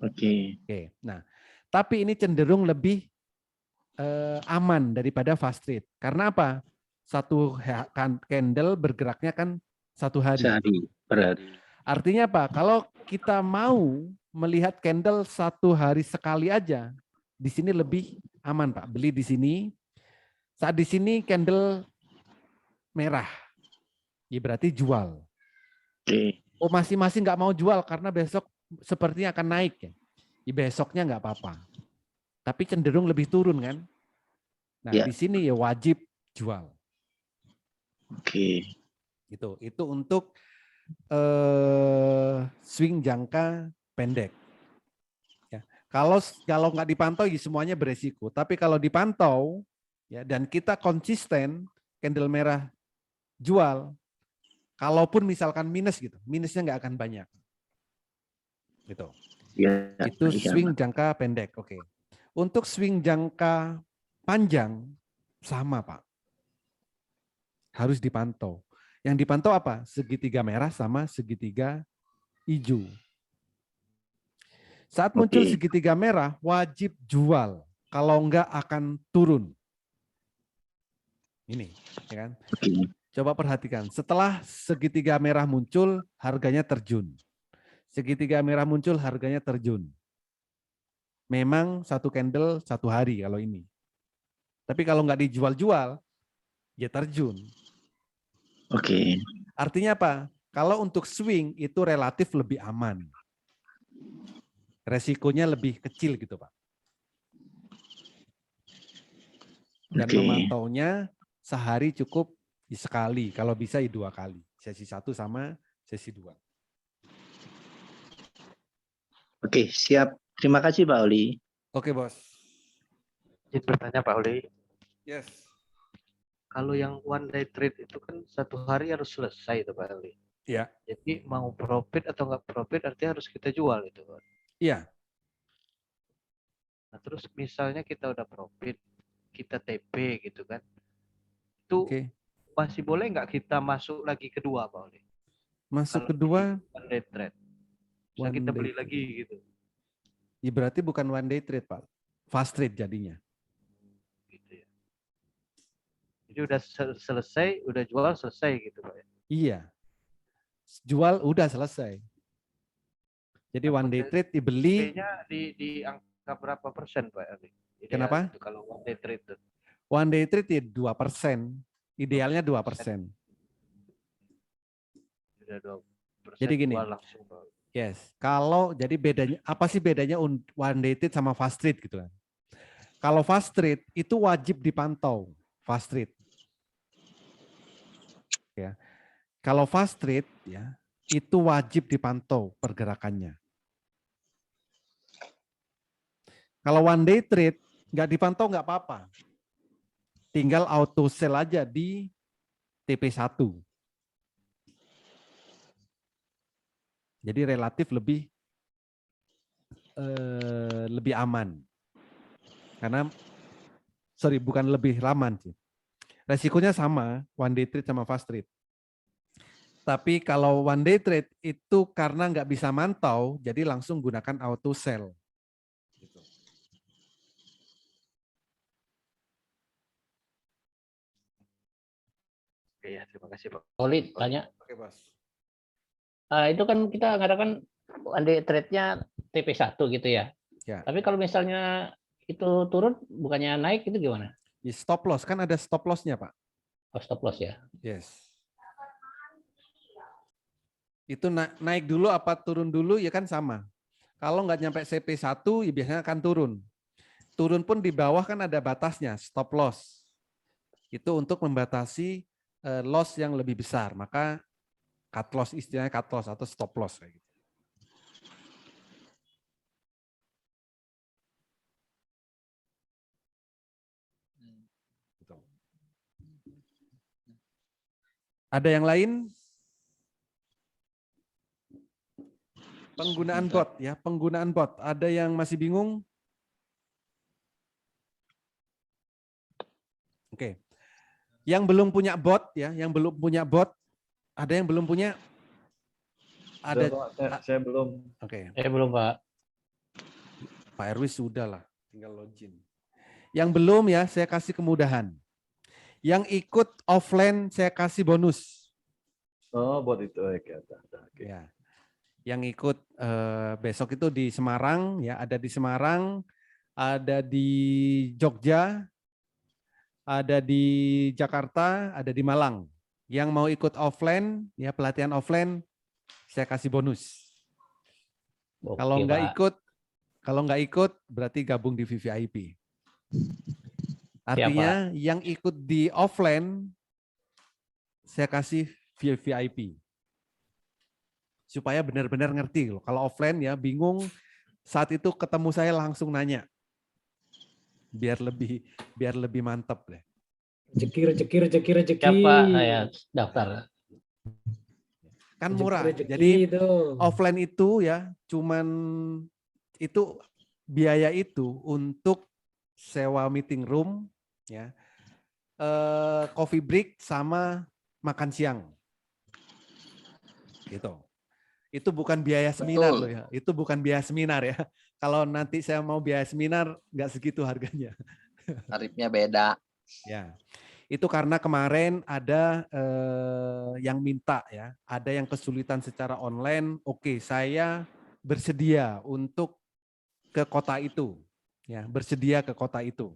Oke. Oke. Nah, tapi ini cenderung lebih aman daripada fast trade. Karena apa? Satu candle bergeraknya kan satu hari. Sehari, per hari. Artinya apa? Kalau kita mau melihat candle satu hari sekali aja, di sini lebih aman Pak. Beli di sini. Saat di sini candle merah, ya berarti jual. Oke. Oh masing-masing nggak mau jual karena besok sepertinya akan naik ya. Ya besoknya nggak apa-apa. Tapi cenderung lebih turun kan. Nah Ya. di sini ya wajib jual. Oke. Itu untuk swing jangka pendek. Ya. Kalau nggak dipantau ya semuanya beresiko. Tapi kalau dipantau ya dan kita konsisten candle merah jual, kalaupun misalkan minus gitu, minusnya nggak akan banyak. Gitu. Ya. Itu Ya. swing jangka pendek. Oke. Untuk swing jangka panjang sama Pak. Harus dipantau. Yang dipantau apa? Segitiga merah sama segitiga hijau. Saat muncul Oke. segitiga merah, wajib jual. Kalau enggak akan turun. Ini, ya kan? Oke. Coba perhatikan. Setelah segitiga merah muncul, harganya terjun. Segitiga merah muncul, harganya terjun. Memang satu candle 1 hari kalau ini. Tapi kalau nggak dijual-jual, ya terjun. Oke. Artinya apa? Kalau untuk swing itu relatif lebih aman. Resikonya lebih kecil gitu, Pak. Dan Oke. memantaunya sehari cukup sekali, kalau bisa 2 kali. Sesi 1 sama sesi 2. Oke, siap. Terima kasih Pak Oli. Oke, Bos. Izin bertanya Pak Oli, Yes. kalau yang one day trade itu kan 1 hari harus selesai itu Pak Oli. Iya. Jadi mau profit atau nggak profit artinya harus kita jual itu Pak. Iya. Nah terus misalnya kita udah profit, kita TP gitu kan, itu Oke. masih boleh nggak kita masuk lagi kedua Pak Oli? Masuk Kalau kedua, di one day trade, bisa one kita day beli trade. lagi gitu. Ya, berarti bukan one day trade, Pak. Fast trade jadinya. Gitu ya. Jadi udah selesai, udah jual selesai gitu Pak. Iya. Jual udah selesai. Jadi Nah, one day trade dibeli. TP-nya di angka berapa persen Pak Ali? Ideal Kenapa? itu kalau one day trade itu. One day trade ya 2%. Idealnya 2%. Sudah 2%. Jadi gini. Jual langsung Pak. Yes. Kalau jadi bedanya, apa sih bedanya one day trade sama fast trade gitu kan? Kalau fast trade itu wajib dipantau. Fast trade. Ya. Kalau fast trade ya, itu wajib dipantau pergerakannya. Kalau one day trade nggak dipantau nggak apa-apa. Tinggal auto sell aja di TP1. Jadi relatif lebih aman. Karena bukan lebih aman sih. Resikonya sama, one day trade sama fast trade. Tapi kalau one day trade itu karena nggak bisa mantau, jadi langsung gunakan auto sell. Gitu. Oke ya, terima kasih Pak. Oli tanya, Oke, Bos. itu kan kita mengatakan one day trade-nya TP1 gitu ya. Ya. Tapi kalau misalnya itu turun, bukannya naik itu gimana? Ya, stop loss, kan ada stop loss-nya, Pak. Oh, stop loss ya. Yes. Itu naik dulu apa turun dulu ya kan sama. Kalau nggak nyampe CP1 ya biasanya akan turun. Turun pun di bawah kan ada batasnya, stop loss. Itu untuk membatasi loss yang lebih besar. Maka cut loss, istilahnya cut loss atau stop loss kayak gitu. Ada yang lain? Penggunaan bot ya, penggunaan bot. Ada yang masih bingung? Oke. Yang belum punya bot ya, yang belum punya bot, ada yang belum punya? Ada. Saya belum. Oke. Belum Pak. Pak Erwis sudah lah, tinggal login. Yang belum ya, saya kasih kemudahan. Yang ikut offline saya kasih bonus. Oh, buat itu. Oke. Ya. Yang ikut besok itu di Semarang ya, ada di Semarang, ada di Jogja, ada di Jakarta, ada di Malang. Yang mau ikut offline ya, pelatihan offline saya kasih bonus. Oke, kalau nggak ikut berarti gabung di VVIP. Artinya yang ikut di offline saya kasih VIP. Supaya benar-benar ngerti loh. Kalau offline ya bingung, saat itu ketemu saya langsung nanya. Biar lebih mantap deh. Rezeki. Siapa saya daftar? Kan murah. Rezeki Jadi itu. offline itu ya cuman itu biaya itu untuk sewa meeting room ya. Coffee break sama makan siang. Gitu. Itu bukan biaya seminar loh ya. Itu bukan biaya seminar ya. Kalau nanti saya mau biaya seminar, nggak segitu harganya. Tarifnya beda. Ya, itu karena kemarin ada yang minta ya, ada yang kesulitan secara online. Oke, saya bersedia untuk ke kota itu, ya, bersedia ke kota itu.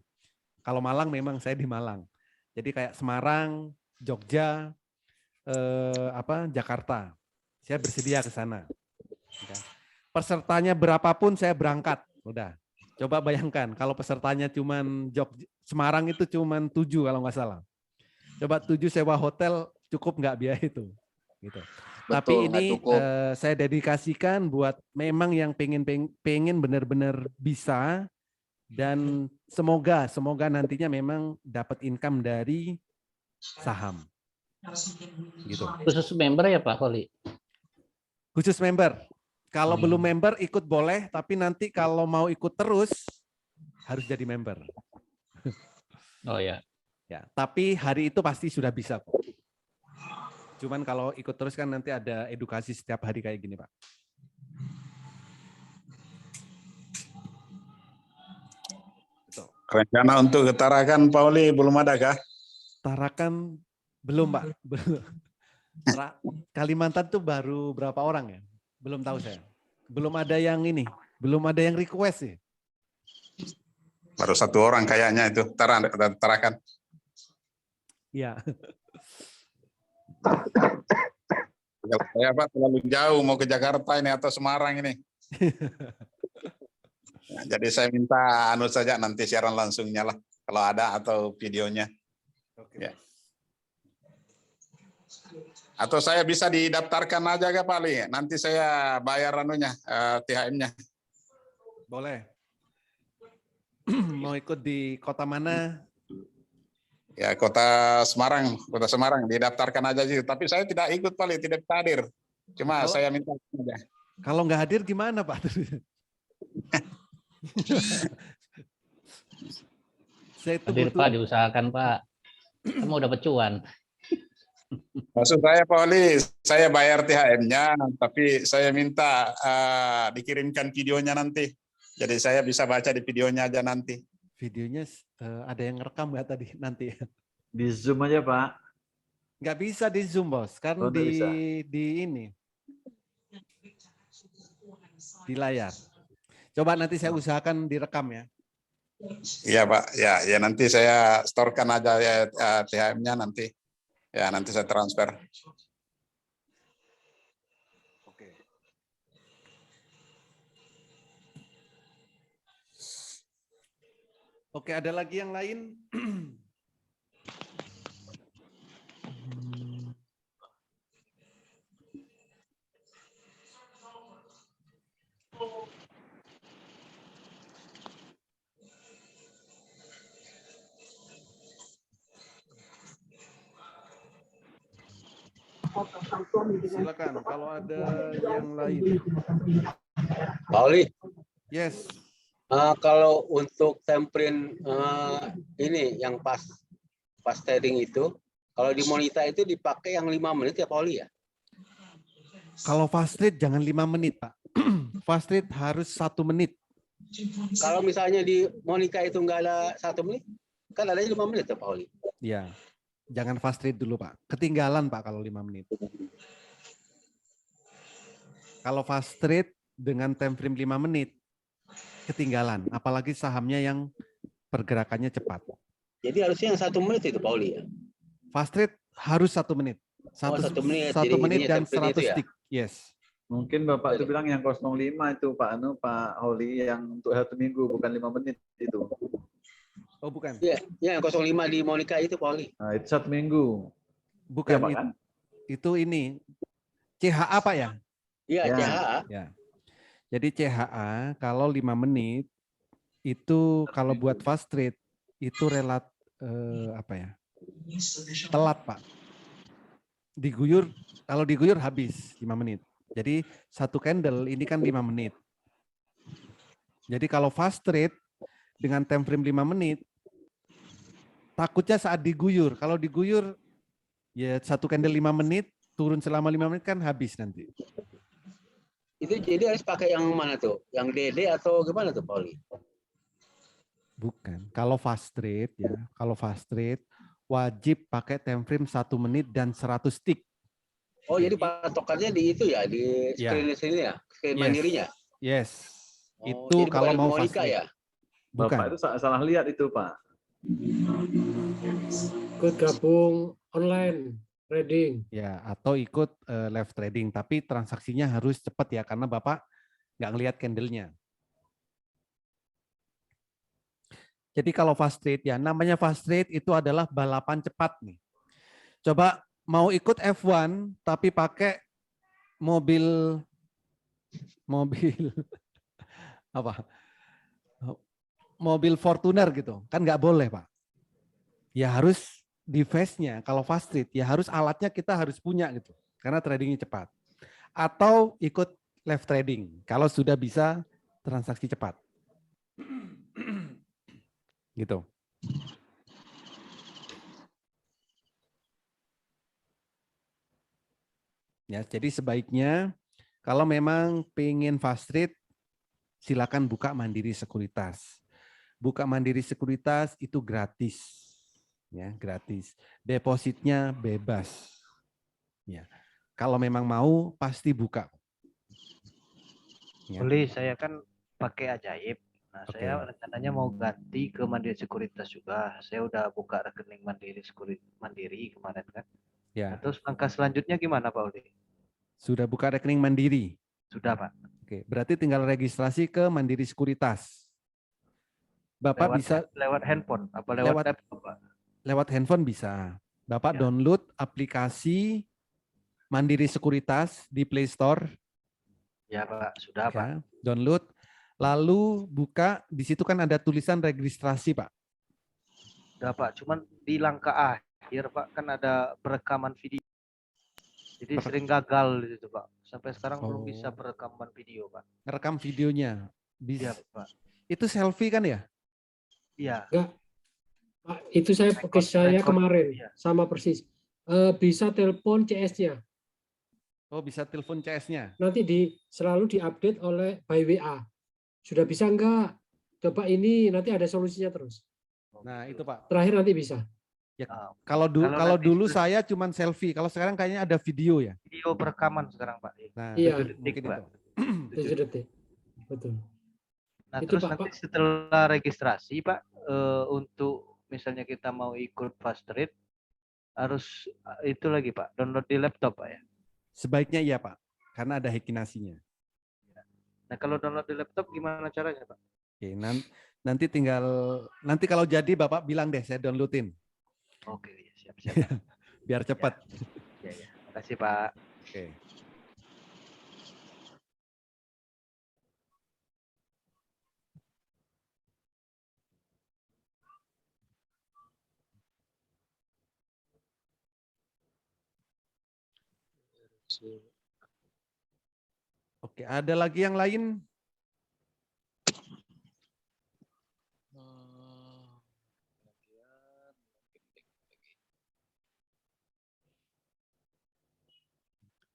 Kalau Malang memang saya di Malang. Jadi kayak Semarang, Jogja, Jakarta. Saya bersedia ke sana. Pesertanya berapapun saya berangkat. Udah. Coba bayangkan kalau pesertanya cuman Semarang itu cuman 7 kalau nggak salah. Coba 7 sewa hotel cukup nggak biaya itu. Gitu. Betul, tapi ini saya dedikasikan buat memang yang pengen benar-benar bisa, dan semoga nantinya memang dapat income dari saham. Gitu. Khusus member ya Pak Holi? Khusus member. Kalau belum member ikut boleh, tapi nanti kalau mau ikut terus harus jadi member. Oh ya. Ya, tapi hari itu pasti sudah bisa. Cuman kalau ikut terus kan nanti ada edukasi setiap hari kayak gini, Pak. Rencana untuk ke Tarakan, Pauli, belum ada kah? Tarakan belum, Pak. Kalimantan tuh baru berapa orang ya? Belum tahu saya. Belum ada yang ini, belum ada yang request sih. Baru 1 orang kayaknya itu, Tarakan. Iya. Saya Pak terlalu jauh mau ke Jakarta ini atau Semarang ini. Nah, jadi saya minta saja nanti siaran langsungnya lah, kalau ada atau videonya. Oke. Ya. Atau saya bisa didaftarkan aja Pak Ali, nanti saya bayar THM-nya. Boleh. Mau ikut di kota mana? Ya Kota Semarang, didaftarkan aja sih. Tapi saya tidak ikut Pak Ali, tidak hadir. Cuma saya minta aja. Kalau nggak hadir gimana Pak? Saya itu hadir Pak, diusahakan Pak. Kamu udah pecuan. Maksud saya Pak Ali, saya bayar THM-nya, tapi saya minta dikirimkan videonya nanti. Jadi saya bisa baca di videonya aja nanti. Videonya ada yang rekam nggak tadi nanti? Di Zoom aja Pak. Nggak bisa di Zoom Bos, kan di ini. Di layar. Coba nanti saya usahakan direkam ya. Iya Pak, ya nanti saya storekan aja ya THM-nya nanti. Ya nanti saya transfer. Oke. Oke, ada lagi yang lain? Silakan kalau ada yang lain. Pauli. Yes. Kalau untuk template ini yang pas trading itu, kalau di Monita itu dipakai yang 5 menit ya Pauli ya? Kalau fast trade jangan 5 menit Pak. Fast trade harus 1 menit. Kalau misalnya di Monica itu enggak ada 1 menit, kan ada 5 menit ya Pauli? Iya. Jangan fast trade dulu Pak. Ketinggalan Pak kalau 5 menit. Kalau fast trade dengan time frame 5 menit, ketinggalan. Apalagi sahamnya yang pergerakannya cepat. Jadi harusnya yang 1 menit itu Pauli ya? Fast trade harus 1 menit. 1 menit. 1 menit dan 100 ya? tick. Yes. Mungkin Bapak itu bilang yang 05 itu Pak Holi yang untuk 1 minggu bukan 5 menit itu. Oh bukan. Iya, yang 05 di Monica itu Pauli. Nah, itu 1 minggu. Bukan ya, kan? Itu ini CHA Pak ya? Iya, ya. CHA. Ya. Jadi CHA kalau 5 menit itu kalau buat fast trade itu telat Pak. Kalau diguyur habis 5 menit. Jadi 1 candle ini kan 5 menit. Jadi kalau fast trade dengan time frame 5 menit, takutnya saat diguyur. Kalau diguyur, ya 1 candle 5 menit, turun selama 5 menit kan habis nanti. Itu jadi harus pakai yang mana tuh? Yang DD atau gimana tuh, Pak Oli? Bukan. Kalau fast trade ya, kalau fast trade wajib pakai time frame 1 menit dan 100 tick. Oh, jadi patokannya di itu ya, di Ya. screen ya, screen Yes. mandirinya. Yes. Oh, Itu jadi kalau bukan mau Monica fast trade. ya? Bukan. Bapak itu salah lihat itu, Pak. Ikut gabung online trading. Ya, atau ikut live trading, tapi transaksinya harus cepat ya, karena Bapak nggak ngelihat candle-nya. Jadi kalau fast trade ya, namanya fast trade itu adalah balapan cepat nih. Coba mau ikut F1 tapi pakai mobil apa? Mobil Fortuner gitu. Kan nggak boleh, Pak. Ya harus device-nya kalau fast trade ya harus alatnya kita harus punya gitu. Karena tradingnya cepat. Atau ikut live trading kalau sudah bisa transaksi cepat. Gitu. Ya, jadi sebaiknya kalau memang pengen fast trade, silakan buka Mandiri Sekuritas. Buka Mandiri Sekuritas itu gratis, ya gratis. Depositnya bebas. Ya, kalau memang mau pasti buka. Ya. Boleh, saya kan pakai Ajaib. Nah, Oke. saya rencananya mau ganti ke Mandiri Sekuritas juga. Saya udah buka rekening Mandiri kemarin kan. Ya. Nah, terus langkah selanjutnya gimana, Pak Uli? Sudah buka rekening Mandiri. Sudah, Pak. Oke, berarti tinggal registrasi ke Mandiri Sekuritas. Bapak bisa lewat handphone apa lewat laptop, Pak? Lewat handphone bisa. Bapak Ya. download aplikasi Mandiri Sekuritas di Play Store. Ya, Pak, sudah, Pak. Ya, download. Lalu buka, di situ kan ada tulisan registrasi, Pak. Sudah, Pak. Cuman di langkah akhir, Pak, kan ada perekaman video. Jadi sering gagal gitu, Pak. Sampai sekarang belum bisa perekaman video, Pak. Ngerekam videonya. Bisa. Iya, Pak. Itu selfie kan ya? Iya. Enggak. Pak, itu saya kemarin sama persis. Bisa telepon CS-nya. Oh, bisa telepon CS-nya. Nanti selalu diupdate oleh by WA. Sudah bisa enggak? Coba ini nanti ada solusinya terus. Nah, itu Pak. Terakhir nanti bisa. Ya, kalau dulu saya cuman selfie. Kalau sekarang kayaknya ada video ya. Video perekaman sekarang, Pak. Nah, Iya. 7 detik, mungkin Pak. itu. 7 detik. Betul. Nah, Itu, terus Pak, nanti setelah registrasi, Pak, untuk misalnya kita mau ikut fast trade, harus itu lagi, Pak, download di laptop, Pak ya? Sebaiknya iya, Pak. Karena ada hekinasinya. Nah, kalau download di laptop gimana caranya, Pak? Oke, nanti kalau jadi Bapak bilang deh, saya downloadin. Oke, siap-siap. Biar cepat. Ya. Makasih, Pak. Oke. Oke, ada lagi yang lain?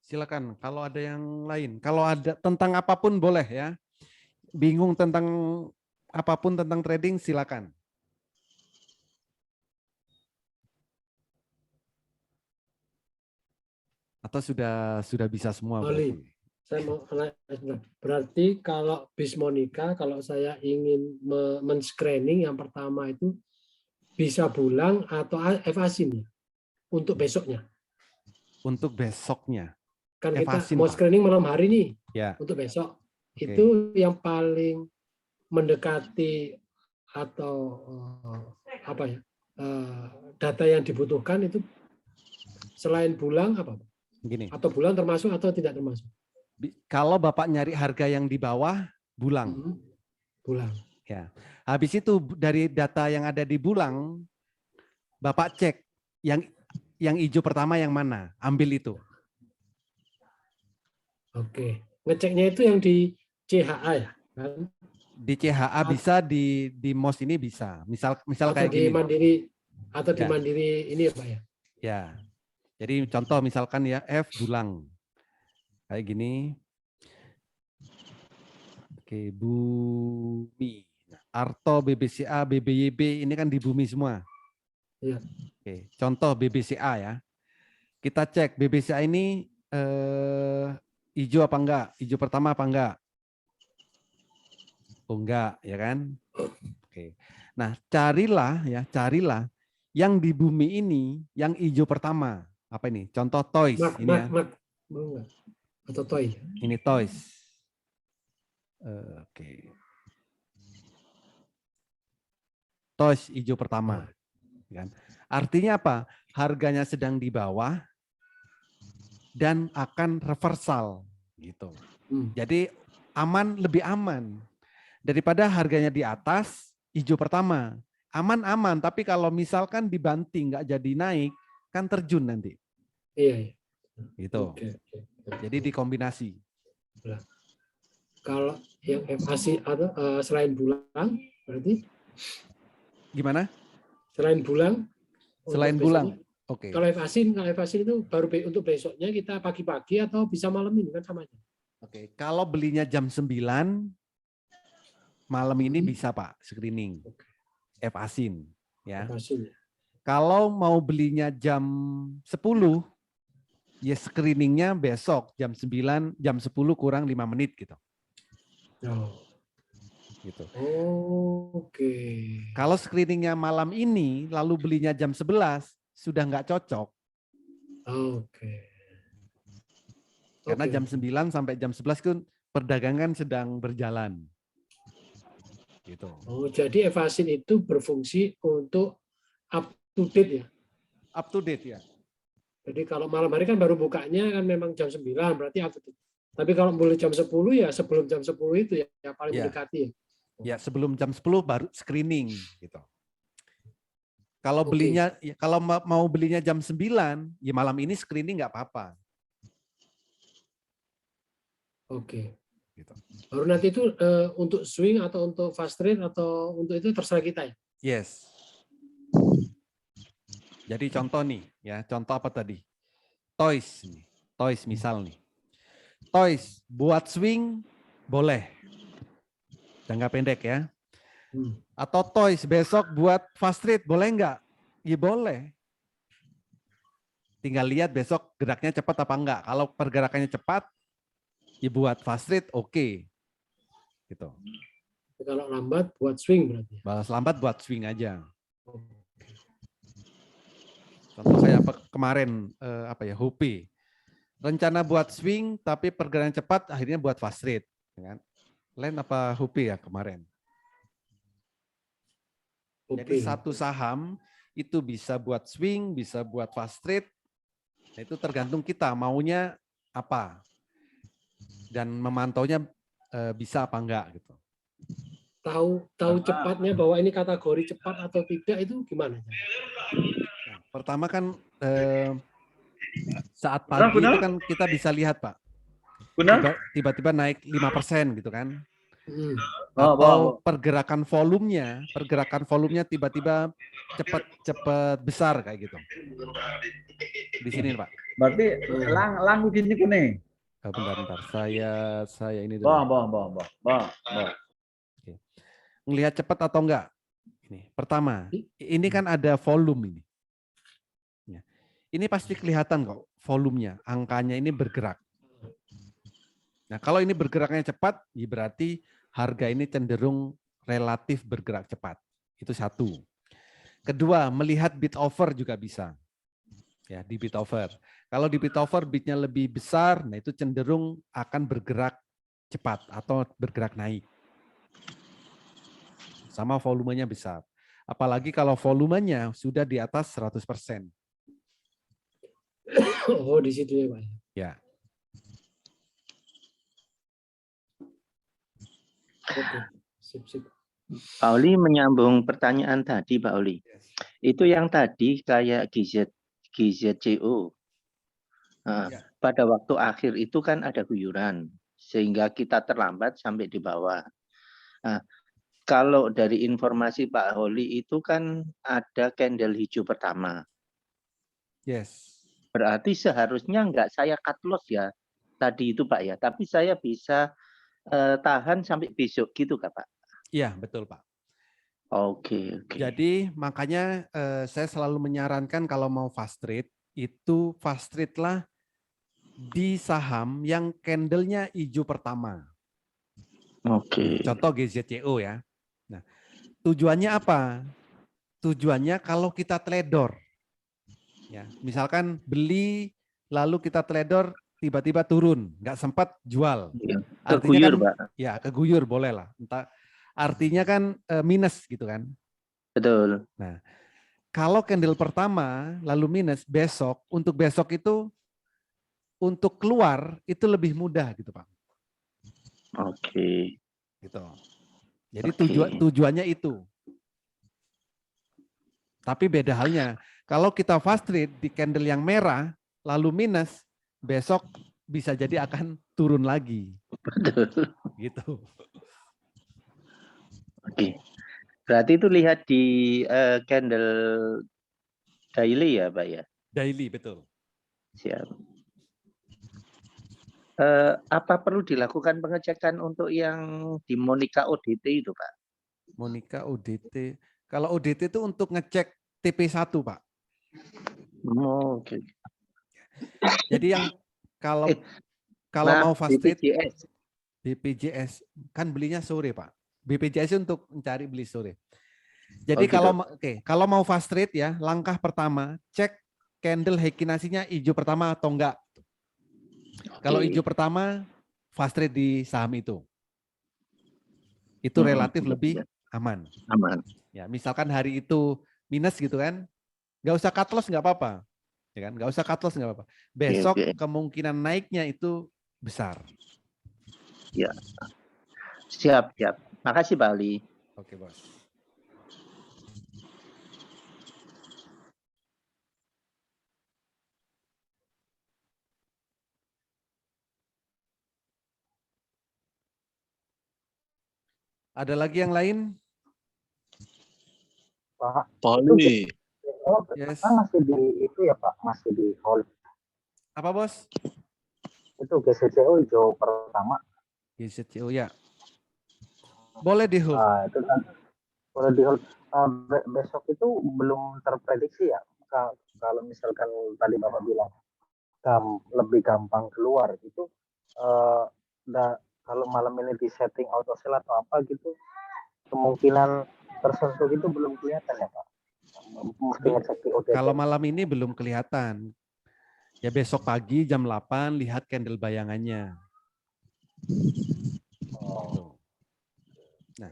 Silakan, kalau ada yang lain. Kalau ada tentang apapun boleh ya. Bingung tentang apapun tentang trading, silakan. Atau sudah bisa semua? Oli, saya mau berarti kalau bis Monica, kalau saya ingin men-screening yang pertama itu bisa bulang atau FASIN ya untuk besoknya. Untuk besoknya. Kan kita FASIN, mau Pak. screening malam hari nih Ya. untuk besok. Oke. Itu yang paling mendekati atau data yang dibutuhkan itu selain bulang apa? Gini. Atau bulan termasuk atau tidak termasuk? Kalau Bapak nyari harga yang di bawah, bulang. Bulang. Ya. Habis itu dari data yang ada di bulang, Bapak cek yang hijau pertama yang mana, ambil itu. Oke. Ngeceknya itu yang di CHA ya, kan? Di CHA bisa, di MOS ini bisa. Misal Atau kayak di gini. Mandiri atau di Ya. Mandiri ini ya Pak ya? Ya. Jadi contoh misalkan ya F bulang. Kayak gini. Oke, bumi. Nah, Arto, BBCA, BBYB ini kan di bumi semua. Iya. Oke, contoh BBCA ya. Kita cek BBCA ini hijau apa enggak? Hijau pertama apa enggak? Oh enggak, ya kan? Oke. Nah, carilah yang di bumi ini yang hijau pertama. Apa ini? Contoh toys ini ya. Mau nggak? Atau toy? Ini toys. Oke. Toys hijau pertama. Kan? Artinya apa? Harganya sedang di bawah dan akan reversal gitu. Jadi lebih aman daripada harganya di atas hijau pertama. Aman-aman, tapi kalau misalkan dibanting nggak jadi naik, kan terjun nanti. Iya. Gitu. Oke. Jadi dikombinasi. Nah, kalau yang FAC atau selain bulan berarti gimana? Selain bulan? Selain bulan. Oke. Kalau FAC itu baru untuk besoknya kita pagi-pagi atau bisa malam ini kan sama aja. Oke, kalau belinya jam 9 malam ini bisa Pak screening. FASIN ya. Kalau mau belinya jam 10 ya screeningnya besok jam 9, jam 10 kurang 5 menit gitu. Gitu. Oke. Kalau screeningnya malam ini lalu belinya jam 11 sudah nggak cocok. Oke. Karena jam 9 sampai jam 11 kan perdagangan sedang berjalan. Gitu. Oh, jadi FASIN itu berfungsi untuk up to date ya? Up to date ya. Jadi kalau malam hari kan baru bukanya kan memang jam 9 berarti up to date. Tapi kalau mulai jam 10 ya sebelum jam 10 itu ya paling mendekati ya. Ya, sebelum jam 10 baru screening gitu. Kalau belinya kalau mau belinya jam 9, ya malam ini screening nggak apa-apa. Oke. Gitu. Baru nanti itu untuk swing atau untuk fast trade atau untuk itu terserah kita ya? Yes. Jadi contoh nih, ya contoh apa tadi? Toys, nih. Toys misal nih. Toys buat swing boleh, jangka pendek ya. Atau toys besok buat fast trade boleh nggak? Ya boleh. Tinggal lihat besok geraknya cepat apa enggak. Kalau pergerakannya cepat, ya buat fast trade oke. Gitu. Kalau lambat buat swing berarti. Balas lambat buat swing aja. Contoh kayak kemarin Hopi. Rencana buat swing tapi pergerakan cepat akhirnya buat fast trade, kan? Len apa Hopi ya kemarin? Jadi satu saham itu bisa buat swing, bisa buat fast trade. Nah, itu tergantung kita maunya apa. Dan memantaunya bisa apa enggak gitu. Tahu cepatnya bahwa ini kategori cepat atau tidak itu gimana? Nah, pertama kan saat pagi itu kan kita bisa lihat Pak. Tiba-tiba naik 5% gitu kan. Atau pergerakan volumenya tiba-tiba cepat besar kayak gitu. Di sini Pak. Berarti lang gini nih. Bentar. Saya ini dulu. Oke. Ngelihat cepat atau enggak? Ini. Pertama, ini kan ada volume ini. Ya. Ini pasti kelihatan kok volumenya, angkanya ini bergerak. Nah, kalau ini bergeraknya cepat, ya berarti harga ini cenderung relatif bergerak cepat. Itu satu. Kedua, melihat bid offer juga bisa. Ya, di bid offer. Kalau di bid offer bidnya lebih besar, nah itu cenderung akan bergerak cepat atau bergerak naik. Sama volumenya besar. Apalagi kalau volumenya sudah di atas 100%. Oh, di situ ya, Pak. Ya. Oke, sip. Pak Oli menyambung pertanyaan tadi, Pak Oli. Itu yang tadi kayak GZCO. Nah, pada waktu akhir itu kan ada guyuran, sehingga kita terlambat sampai di bawah. Nah, kalau dari informasi Pak Oli itu kan ada candle hijau pertama. Yes. Berarti seharusnya enggak saya cut loss ya tadi itu Pak ya, tapi saya bisa tahan sampai besok gitu Kak Pak? Iya, betul Pak. Oke. Jadi makanya saya selalu menyarankan kalau mau fast trade, itu fast trade lah di saham yang candlenya hijau pertama. Oke. Contoh GZCO ya. Nah, tujuannya apa? Tujuannya kalau kita trader, ya, misalkan beli lalu kita trader tiba-tiba turun, nggak sempat jual. Iya. Artinya Keguyur, kan, Pak. ya keguyur boleh lah. Entah, artinya kan minus gitu kan. Betul. Nah, kalau candle pertama lalu minus, untuk besok itu untuk keluar itu lebih mudah gitu Pak. Oke. Gitu. Jadi Oke. tujuannya itu. Tapi beda halnya, kalau kita fast trade di candle yang merah lalu minus, besok bisa jadi akan turun lagi. Betul. Gitu. Oke. Berarti itu lihat di candle daily ya Pak ya? Daily, betul. Siap. Apa perlu dilakukan pengecekan untuk yang di Monica ODT itu Pak? Monica ODT. Kalau ODT itu untuk ngecek TP1 Pak. Oh, oke. Jadi yang kalau mau fast trade, BPJS kan belinya sore Pak. BPJS untuk mencari beli sore. Jadi kalau mau fast trade ya, langkah pertama cek candle Heikinasinya hijau pertama atau enggak. Kalau hijau pertama, fast trade di saham itu. Itu relatif lebih aman. Aman. Ya, misalkan hari itu minus gitu kan, nggak usah cut loss nggak apa-apa, ya kan? Nggak usah cut loss nggak apa-apa. Besok kemungkinan naiknya itu besar. Ya, siap. Makasih Pak Ali. Oke bos. Ada lagi yang lain? Pak. Poli. Yes. Masih di itu ya Pak, masih di hold. Apa bos? Itu GZCO hijau pertama. GZCO ya. Boleh di hold. Itu kan boleh di hold. Besok itu belum terprediksi ya. Kalau misalkan tadi Bapak bilang lebih gampang keluar itu, kalau malam ini di setting auto sell atau apa gitu, kemungkinan tersentuh itu belum kelihatan ya Pak. Kalau malam ini belum kelihatan. Ya besok pagi jam 8 lihat candle bayangannya. Nah,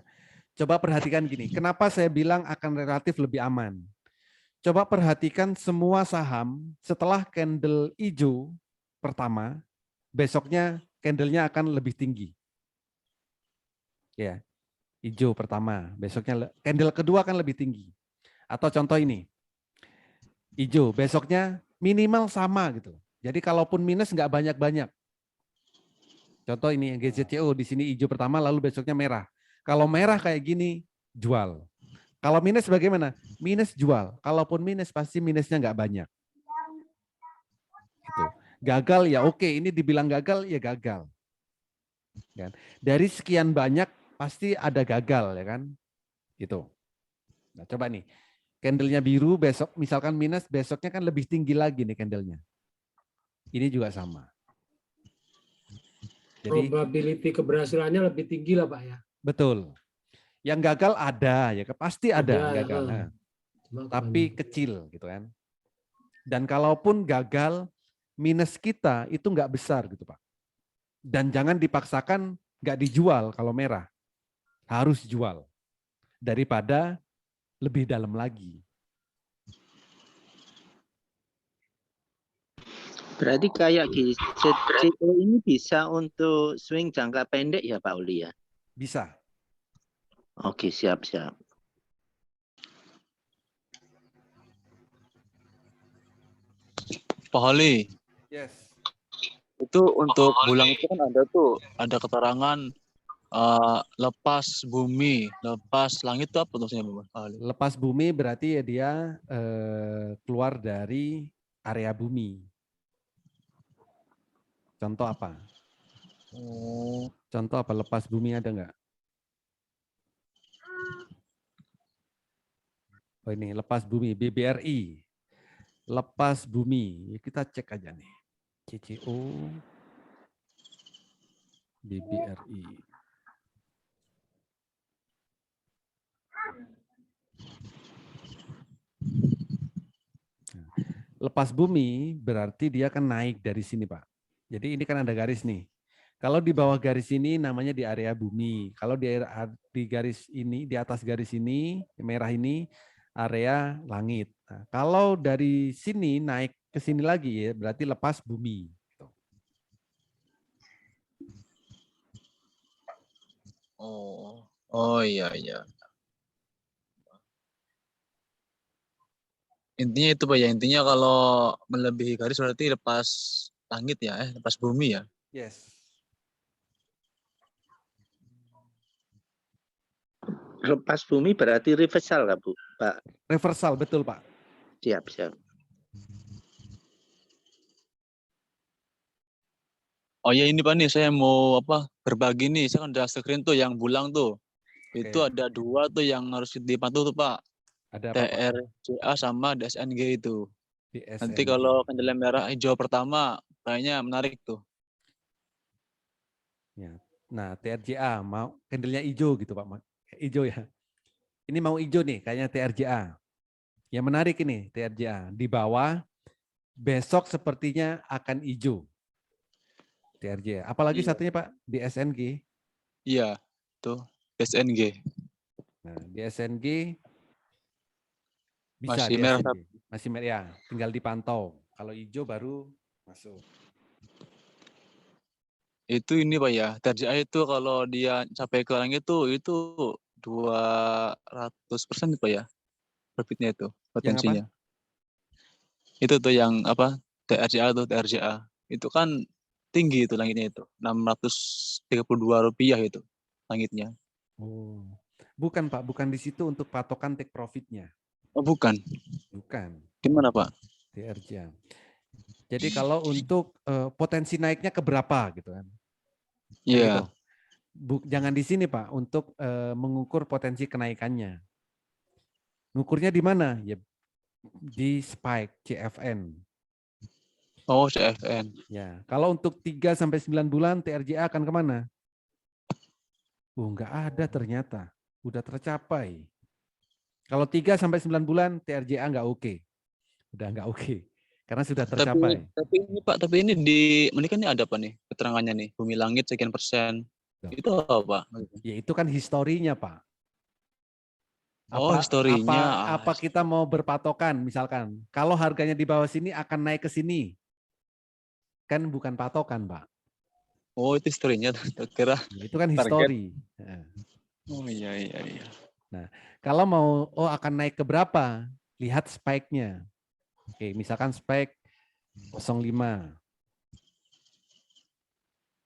coba perhatikan gini. Kenapa saya bilang akan relatif lebih aman? Coba perhatikan semua saham setelah candle hijau pertama, besoknya candlenya akan lebih tinggi. Ya, hijau pertama, besoknya candle kedua akan lebih tinggi. Atau contoh ini, hijau, besoknya minimal sama gitu. Jadi kalaupun minus nggak banyak-banyak. Contoh ini yang GZCO di sini hijau pertama lalu besoknya merah. Kalau merah kayak gini jual. Kalau minus bagaimana? Minus jual. Kalaupun minus pasti minusnya nggak banyak. Gitu. Gagal ya oke, ini dibilang gagal ya gagal. Kan? Dari sekian banyak pasti ada gagal ya kan? Gitu. Nah coba nih. Candlenya biru, besok misalkan minus, besoknya kan lebih tinggi lagi nih candlenya. Ini juga sama. Jadi, probability keberhasilannya lebih tinggi lah Pak ya. Betul. Yang gagal ada, ya pasti ada gagal. Nah, tapi kecil gitu kan. Dan kalaupun gagal, minus kita itu nggak besar gitu Pak. Dan jangan dipaksakan nggak dijual kalau merah. Harus jual. Daripada lebih dalam lagi. Berarti kayak GZCO ini bisa untuk swing jangka pendek ya Pak Uli ya? Bisa. Oke, siap. Pak Holi. Yes. Itu untuk bulan itu kan ada keterangan lepas bumi, lepas langit itu apa maksudnya Pak Holi? Lepas bumi berarti ya dia keluar dari area bumi. Contoh apa? Oh. Contoh apa? Lepas bumi ada nggak? Oh ini lepas bumi, BBRI. Lepas bumi, kita cek aja nih. CCO, BBRI. Lepas bumi berarti dia kan naik dari sini, Pak. Jadi ini kan ada garis nih. Kalau di bawah garis ini namanya di area bumi. Kalau di garis ini, di atas garis ini, merah ini area langit. Nah, kalau dari sini naik ke sini lagi ya berarti lepas bumi. Oh. Oh iya iya. Intinya itu Pak ya, intinya kalau melebihi garis berarti lepas langit ya, lepas bumi ya. Yes. Lepas bumi berarti reversal lah Bu, Pak. Reversal, betul Pak. Siap, siap. Oh ya ini Pak nih, saya mau berbagi nih, saya kan udah screen tuh yang bulang tuh. Itu ada 2 tuh yang harus dipantau tuh Pak. Ada apa, Pak? TRJA sama DSNG itu. DSNG. Nanti kalau kendala merah hijau pertama, kayaknya menarik tuh. Ya. Nah, TRJA mau candlenya hijau gitu Pak. Hijau ya. Ini mau hijau nih kayaknya TRJA. Yang menarik ini TRJA. Di bawah besok sepertinya akan hijau. TRJA. Apalagi satunya Pak? DSNG. Iya, tuh DSNG. Nah, DSNG bisa Masih merah. Masih merah ya, tinggal dipantau. Kalau hijau baru masuk. Itu ini Pak ya, TRJA itu kalau dia sampai ke langit itu 200% Pak ya. Profitnya itu, potensinya. Itu tuh yang TRJA tuh, TRJA. Itu kan tinggi itu langitnya itu. Rp632 itu langitnya. Oh. Bukan Pak, bukan di situ untuk patokan take profitnya. Oh bukan? Bukan. Gimana Pak? TRJA. Jadi kalau untuk potensi naiknya ke berapa gitu kan? Iya. Gitu. Jangan di sini Pak untuk mengukur potensi kenaikannya. Ngukurnya di mana? Ya di spike CFN. Oh CFN. Ya, kalau untuk 3 sampai 9 bulan TRJA akan kemana? Nggak ada ternyata. Udah tercapai. Kalau 3 sampai 9 bulan TRJA nggak oke. Udah nggak oke. Karena sudah tercapai. Tapi ini Pak, ini kan ini ada apa nih keterangannya nih? Bumi langit sekian persen. Itu apa? Ya itu kan historinya Pak. Historinya. Apa kita mau berpatokan misalkan. Kalau harganya di bawah sini akan naik ke sini. Kan bukan patokan Pak. Oh itu historinya. Kira. Itu kan histori. Oh iya. Nah kalau mau akan naik ke berapa? Lihat spike-nya. Oke, misalkan spike 05.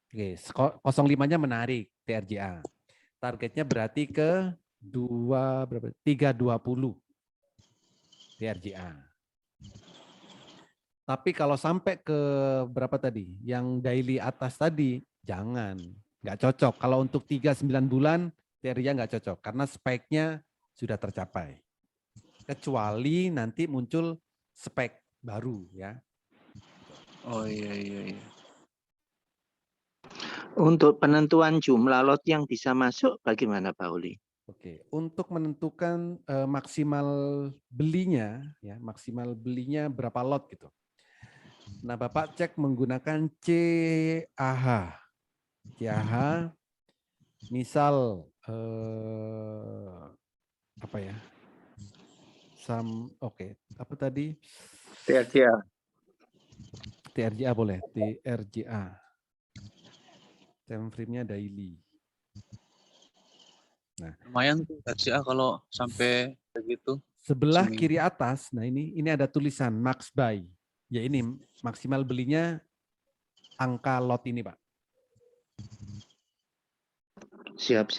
Oke, 05-nya menarik TRJA. Targetnya berarti ke 320 TRJA. Tapi kalau sampai ke berapa tadi? Yang daily atas tadi, jangan. Nggak cocok. Kalau untuk 3-9 bulan, TRJA nggak cocok. Karena spike-nya sudah tercapai. Kecuali nanti muncul spek baru ya. Oh iya. Untuk penentuan jumlah lot yang bisa masuk bagaimana Pak Uli? Oke, untuk menentukan maksimal belinya ya, maksimal belinya berapa lot gitu. Nah, Bapak cek menggunakan CAH. CAH misal apa ya? Apa tadi? TRJA. TRJA boleh, TRJA. Time frame-nya daily. Nah, lumayan tuh TRJA kalau sampai begitu. Sebelah kiri atas, nah ini ada tulisan max buy. Ya ini maksimal belinya angka lot ini, Pak. Siap.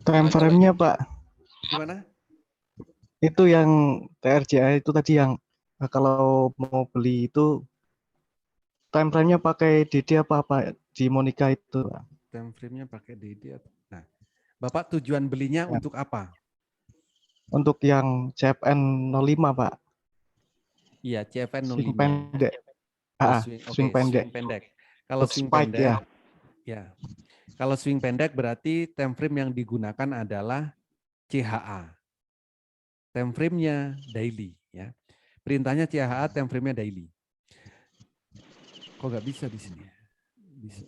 Time frame-nya Pak, Gimana? itu yang TRJA itu tadi yang kalau mau beli itu time frame-nya pakai DD apa di Monica itu Pak? Time frame-nya pakai DD atau? Nah, Bapak tujuan belinya Ya. untuk apa? Untuk yang CFN 05 Pak, Iya, CFN swing 05. pendek. Oh, Swing swing pendek. pendek. Kalau Untuk swing spike pendek, ya. ya. Kalau swing pendek berarti time frame yang digunakan adalah CHA. Time frame-nya daily, ya. Perintahnya CHA, time frame-nya daily. Kok nggak bisa di sini? Bisa.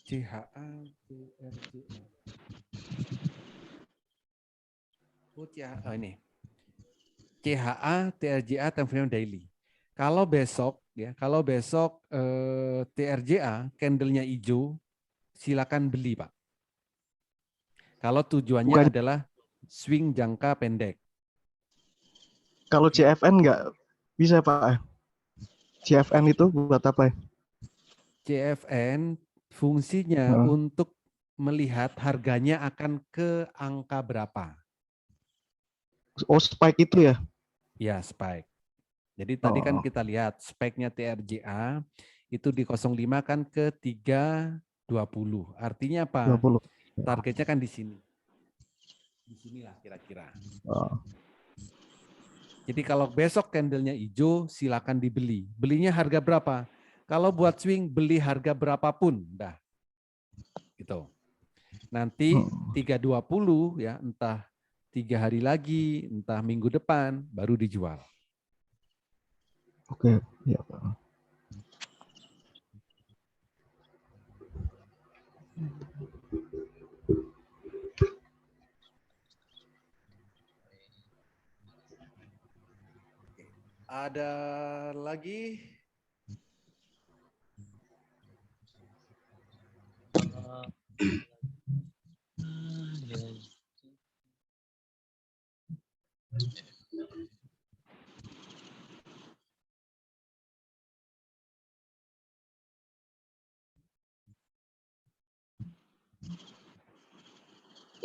CHA, TRJA. Oh, CHA ini. CHA, TRJA, time frame daily. Kalau besok, ya, kalau besok TRJA, candle-nya hijau, silakan beli, Pak. Kalau tujuannya adalah swing jangka pendek. Kalau CFN nggak bisa Pak. CFN itu buat apa? CFN fungsinya untuk melihat harganya akan ke angka berapa. Oh, spike itu ya? Ya, spike. Jadi tadi kan kita lihat spike-nya TRJA itu di 05 kan ke 320. Artinya apa? 20. Targetnya kan di sini. Di sinilah kira-kira. Jadi kalau besok candle-nya hijau, silakan dibeli. Belinya harga berapa? Kalau buat swing, beli harga berapapun. Dah. Gitu. Nanti 320 ya, entah 3 hari lagi, entah minggu depan, baru dijual. Oke, ya Pak. Ada lagi?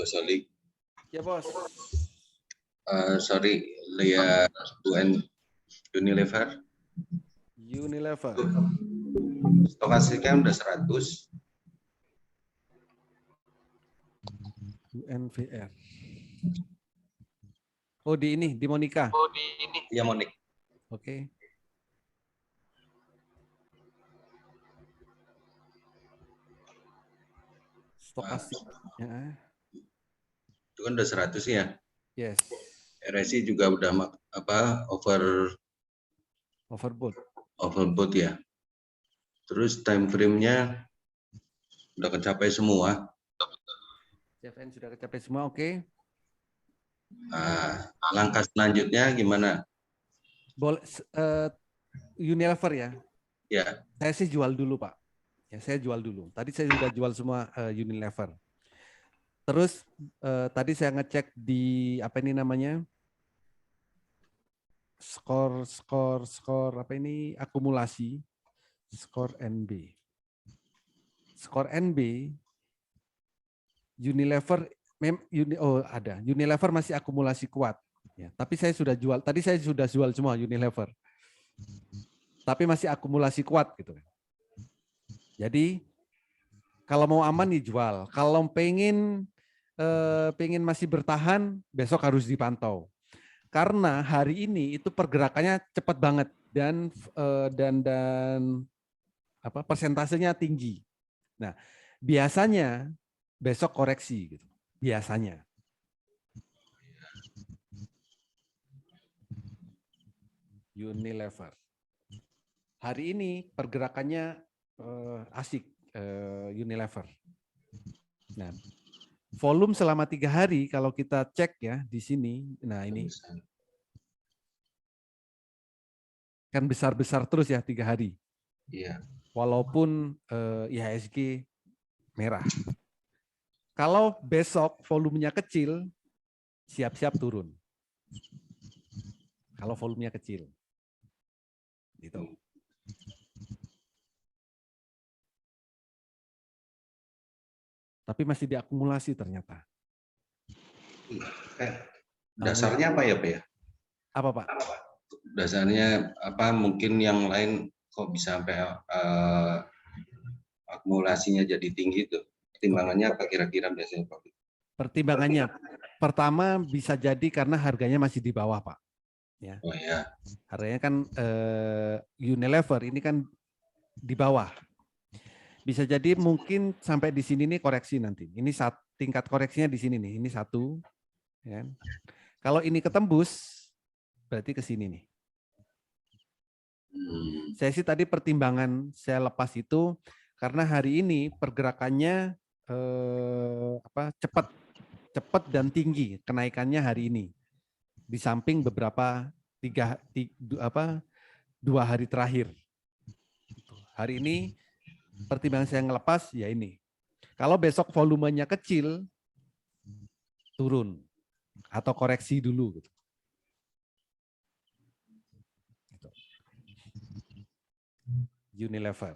Bos Oli. Ya, Bos. Sorry, lihat Unilever. Unilever. Stokastiknya udah 100. UNVR. Oh, di ini, di Monica. Oh, di ini. Ya, Monik. Oke. Stokastik. Ya. Itu kan udah 100 ya? Yes. RSI juga udah overbought ya. Terus time frame-nya udah kecapai semua. CFN sudah kecapai semua, oke. Langkah selanjutnya gimana? Boleh Unilever ya? Ya. Saya sih jual dulu, Pak. Ya, saya jual dulu. Tadi saya sudah jual semua Unilever. Terus tadi saya ngecek di apa ini namanya? Skor apa ini? Akumulasi. Skor NB. Skor NB Unilever ada. Unilever masih akumulasi kuat. Ya, tapi saya sudah jual. Tadi saya sudah jual semua Unilever. Tapi masih akumulasi kuat gitu kan. Jadi kalau mau aman dijual. Kalau pengen masih bertahan, besok harus dipantau. Karena hari ini itu pergerakannya cepat banget dan persentasenya tinggi. Nah, biasanya besok koreksi gitu. Biasanya. Unilever. Hari ini pergerakannya asik Unilever. Nah, volume selama 3 hari kalau kita cek ya di sini, nah ini kan besar-besar terus ya 3 hari. Iya. Walaupun IHSG merah. Kalau besok volumenya kecil, siap-siap turun. Kalau volumenya kecil. Gitu. . tapi masih diakumulasi ternyata. Dasarnya apa ya, Pak ya? Apa, Pak? Dasarnya apa? Mungkin yang lain kok bisa sampai akumulasinya jadi tinggi tuh. Pertimbangannya apa kira-kira biasanya, Pak? Pertimbangannya, pertama bisa jadi karena harganya masih di bawah, Pak. Ya. Oh ya. Harganya kan Unilever ini kan di bawah. Bisa jadi mungkin sampai di sini nih koreksi nanti. Ini tingkat koreksinya di sini nih. Ini 1. Ya. Kalau ini ketembus, berarti ke sini nih. Saya sih tadi pertimbangan saya lepas itu karena hari ini pergerakannya cepat dan tinggi kenaikannya hari ini. Di samping beberapa 2 hari terakhir. Hari ini pertimbangan saya ngelepas ya ini. Kalau besok volumenya kecil, turun atau koreksi dulu. Gitu. Unilever.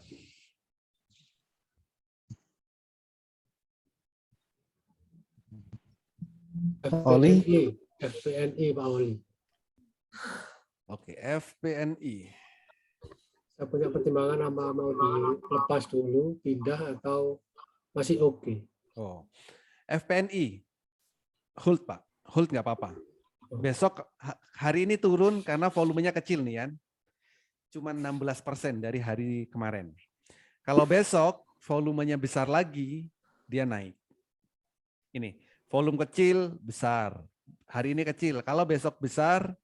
FPNI Pak Oli. Oke, FPNI. Saya punya pertimbangan apa mau dilepas dulu, pindah atau masih oke. Oh, FPNI, hold Pak, hold nggak apa-apa. Besok hari ini turun karena volumenya kecil nih kan, cuma 16% dari hari kemarin. Kalau besok volumenya besar lagi, dia naik. Ini volume kecil besar, hari ini kecil. Kalau besok besar,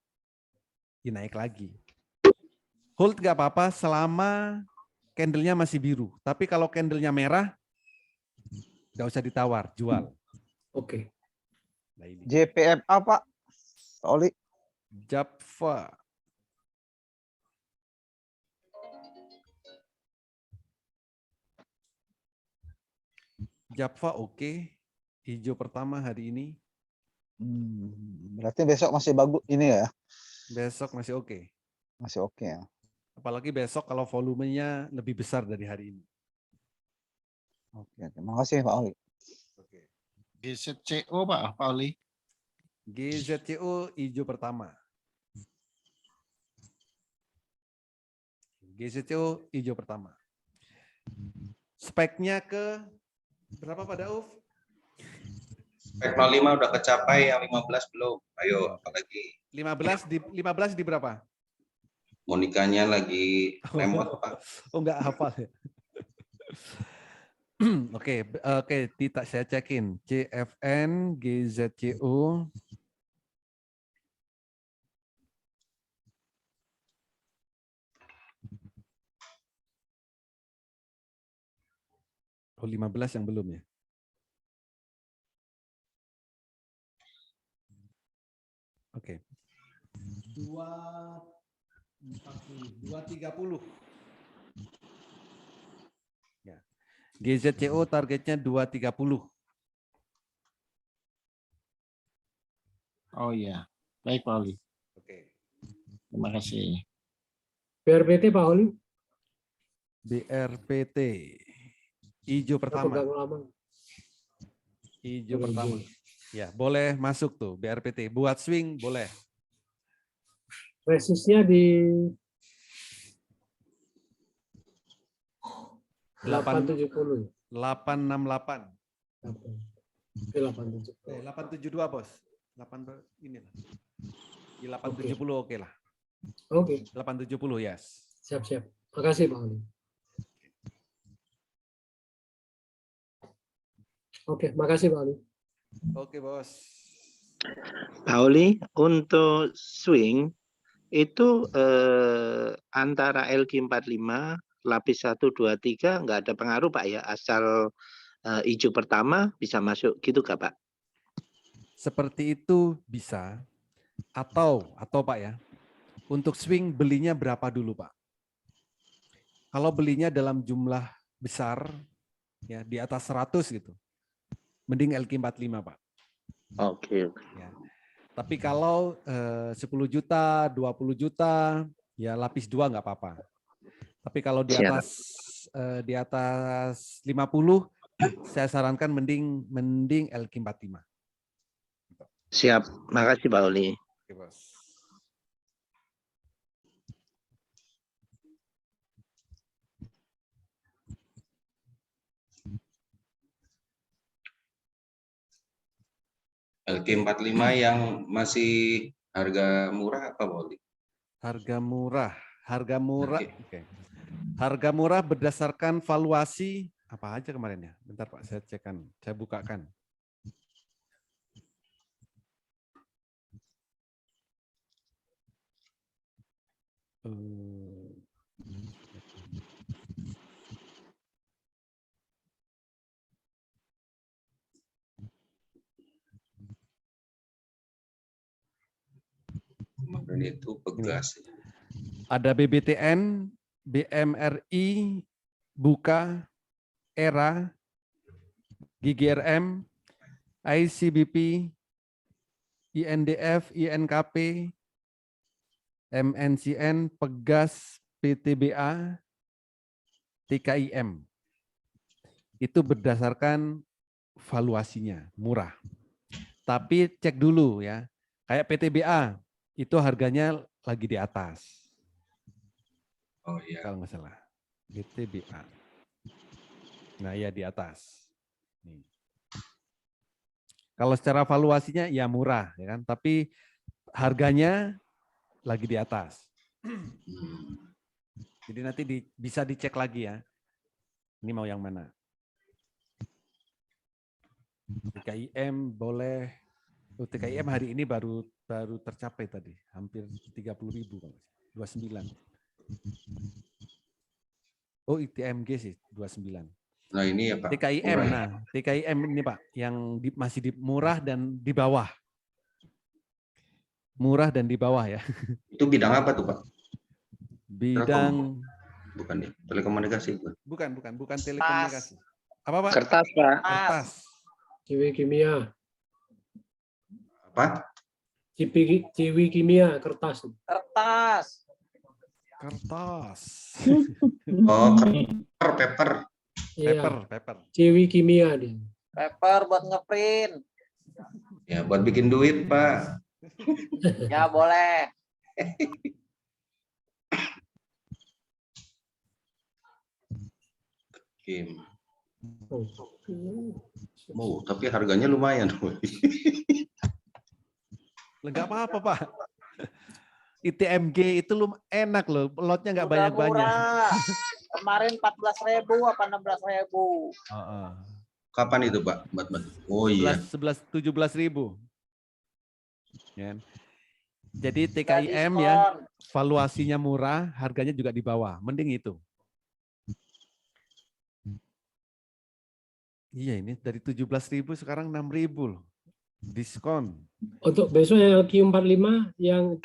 dia naik lagi. Hold nggak apa-apa selama candlenya masih biru. Tapi kalau candlenya merah, nggak usah ditawar, jual. Oke. Nah, ini. JPMA Pak Oli. Java. Java oke. Hijau pertama hari ini. Berarti besok masih bagus ini ya? Besok masih oke. Masih oke ya. Apalagi besok kalau volumenya lebih besar dari hari ini. Oke, terima kasih Pak Oli. Oke. GZCO Pak Oli. GZCO hijau pertama. GZCO hijau pertama. Speknya ke berapa Pak Dauf? Spek 05 udah kecapai, yang 15 belum. Ayo, apalagi. 15 di berapa? Monikanya lagi remote, Pak. Oh, enggak hafal ya. Oke, saya cekin. CFN, GZCO. Oh, 15 yang belum ya. Oke. 230. Ya. GZCO targetnya 230. Oh iya. Baik Pak Oli. Oke. Terima kasih. BRPT Pak Oli. BRPT. Hijau pertama. Hijau pertama. Ya, boleh masuk tuh BRPT. Buat swing boleh. Resistnya di 870. 868. 872 bos. 8 ini lah. Di 870 oke lah. Oke. 870 yes. Siap-siap. Makasih Pak Oli. Oke, makasih Pak Oli. Oke bos. Pak Oli, untuk swing itu antara LQ45 lapis 1, 2, 3 nggak ada pengaruh Pak ya, asal hijau pertama bisa masuk gitu nggak Pak? Seperti itu bisa. Atau Pak ya, untuk swing belinya berapa dulu Pak? Kalau belinya dalam jumlah besar, ya di atas 100 gitu, mending LQ45 Pak. Oke. Ya. Tapi kalau 10 juta, 20 juta, ya lapis 2 nggak apa-apa. Tapi kalau di atas 50, saya sarankan mending LQ45. Siap, makasih Pak Oli. Oke, Bos. LQ45 yang masih harga murah apa Pak Oli? Harga murah. Oke. Harga murah berdasarkan valuasi apa aja kemarin ya? Bentar Pak, saya cekkan, saya bukakan. Kemarin itu Pegas. Ada BBTN, BMRI, Buka, ERA, GGRM, ICBP, INDF, INKP, MNCN, Pegas, PTBA, TKIM. Itu berdasarkan valuasinya, murah. Tapi cek dulu ya, kayak PTBA, itu harganya lagi di atas. Oh iya. Kalau nggak salah. PTBA. Nah ya di atas. Nih. Kalau secara valuasinya ya murah, ya kan? Tapi harganya lagi di atas. Jadi nanti bisa dicek lagi ya. Ini mau yang mana? TKIM boleh. TKIM hari ini baru tercapai tadi, hampir 30.000, 29. Oh, ITMG sih 29. Nah ini ya Pak. TKIM, murah. nah TKIM ini Pak, yang masih di murah dan di bawah. Murah dan di bawah ya. Itu bidang apa tuh Pak? Bidang bukan ya, telekomunikasi bukan? Bukan telekomunikasi. Apa Pak? Kertas Pak. Kertas. Ciwi kimia. Apa? Ciwi kimia, kertas. Kertas. Oh, paper. Iya. Paper. Ciwi kimia dia. Paper buat ngeprint. Ya buat bikin duit Pak. Ya boleh. Kim. Oh, tapi harganya lumayan. Enggak apa-apa Pak. ITMG itu enak loh, lotnya nggak Udah banyak-banyak. murah. Kemarin 14.000 apa 16.000. Kapan itu Pak? Oh iya. 17.000. Ya. Jadi TKIM ya, valuasinya murah, harganya juga di bawah. Mending itu. Iya ini dari 17.000 sekarang 6.000 loh. Diskon. Untuk besok yang LQ45 yang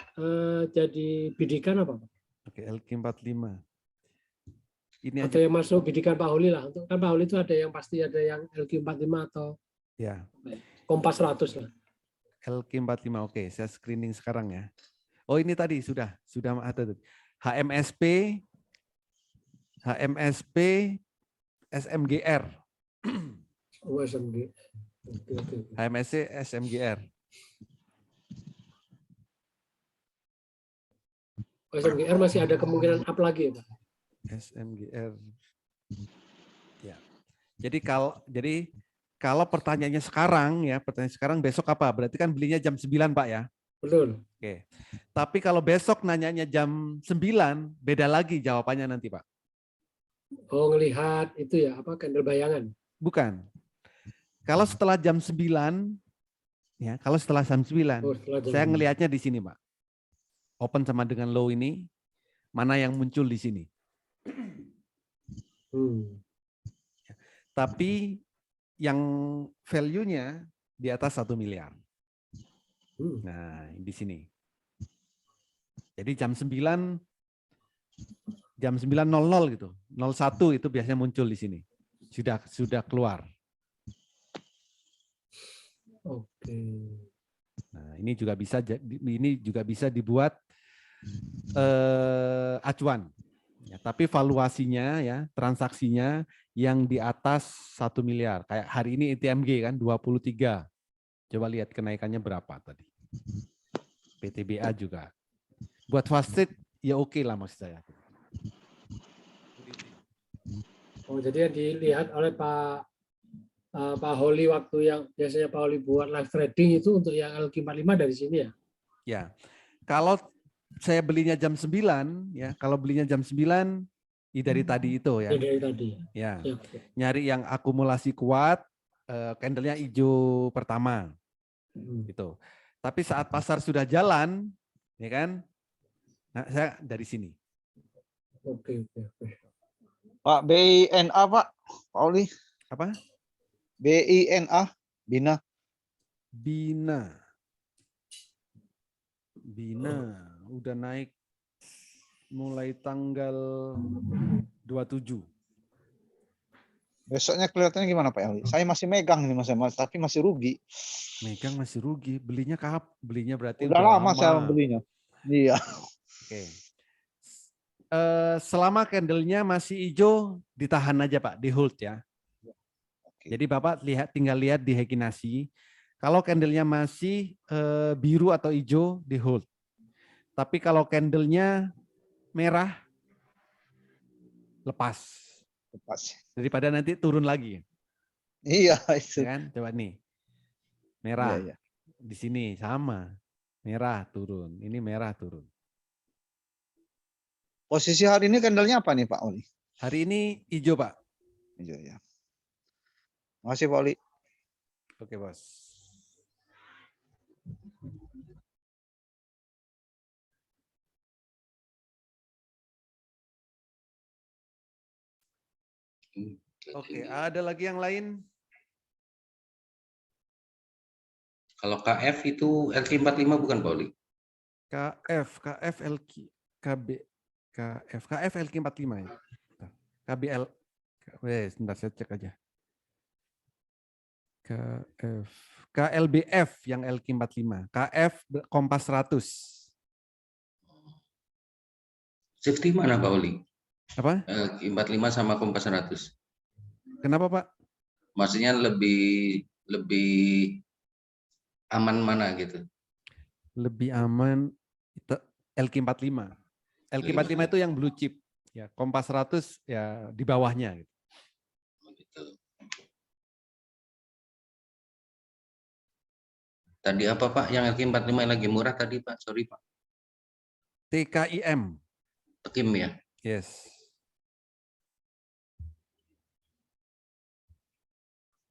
jadi bidikan apa Pak? Oke, LQ45. Ini atau yang masuk bidikan Pak Holi lah. Untuk kan Pak Holi itu ada yang pasti ada yang LQ45 atau ya. Kompas 100 lah. LQ45 oke, saya screening sekarang ya. Oh ini tadi sudah ada HMSP SMGR. Oh, SMG. Oke. HMSC SMGR. SMGR masih ada kemungkinan up lagi ya Pak? SMGR. Ya. Jadi kalau pertanyaannya sekarang ya, besok apa? Berarti kan belinya jam 9 Pak ya? Betul. Oke. Tapi kalau besok nanyanya jam 9, beda lagi jawabannya nanti Pak. Oh, ngelihat itu ya, apa candle bayangan? Bukan. Kalau setelah jam 9, ya, saya ngelihatnya di sini Pak. Open sama dengan low ini, mana yang muncul di sini. Tapi yang value-nya di atas 1 miliar. Nah, di sini. Jadi jam 9.00 gitu. 01 itu biasanya muncul di sini. Sudah keluar. Oke. Nah, ini juga bisa dibuat acuan. Ya, tapi valuasinya ya, transaksinya yang di atas 1 miliar. Kayak hari ini ITMG kan 23. Coba lihat kenaikannya berapa tadi. PTBA juga. Buat fast trade ya oke lah maksud saya. Oh, jadi yang dilihat oleh Pak Holi waktu yang biasanya Pak Holi buat live trading itu untuk yang LQ45 dari sini ya? Ya. Kalau saya belinya jam 9 ya, kalau belinya jam 9 dari tadi itu ya. Dari tadi. Ya. Ya. Nyari yang akumulasi kuat, candlenya hijau pertama. Gitu. Tapi saat pasar sudah jalan, ya kan? Nah, saya dari sini. Oke. Pak BINA Pak Oli. Apa? BINA, Bina. Bina udah naik mulai tanggal 27. Besoknya kelihatannya gimana Pak Oli? Saya masih megang nih Mas, tapi masih rugi. Megang masih rugi. Belinya belinya berarti Udah lama saya belinya. Iya. Oke. Selama candlenya masih hijau, ditahan aja Pak, di hold ya. Jadi Bapak tinggal lihat di Hekinasi. Kalau candlenya masih biru atau hijau, di hold. Tapi kalau candlenya merah, lepas. Daripada nanti turun lagi. Iya itu. Ya kan? Coba nih. Merah. Iya. Di sini sama. Merah turun. Ini merah turun. Posisi hari ini candlenya apa nih Pak Oli? Hari ini hijau Pak. Hijau ya. Makasih Pak Oli. Oke Bos. Oke, ada lagi yang lain? Kalau KF itu LQ45 bukan Pak Oli? KF LQ45 ya. KBL. Sebentar saya cek aja. KLBF yang LQ45. KF Kompas 100. Safety mana Pak Oli? Apa? LQ45 sama Kompas 100. Kenapa Pak? Maksudnya lebih aman mana gitu? Lebih aman LQ45. LQ45 itu yang blue chip. Ya, Kompas 100 ya di bawahnya gitu. Tadi apa Pak yang LQ45 lagi murah tadi Pak? Sorry Pak. TKIM. Tekim ya? Yes.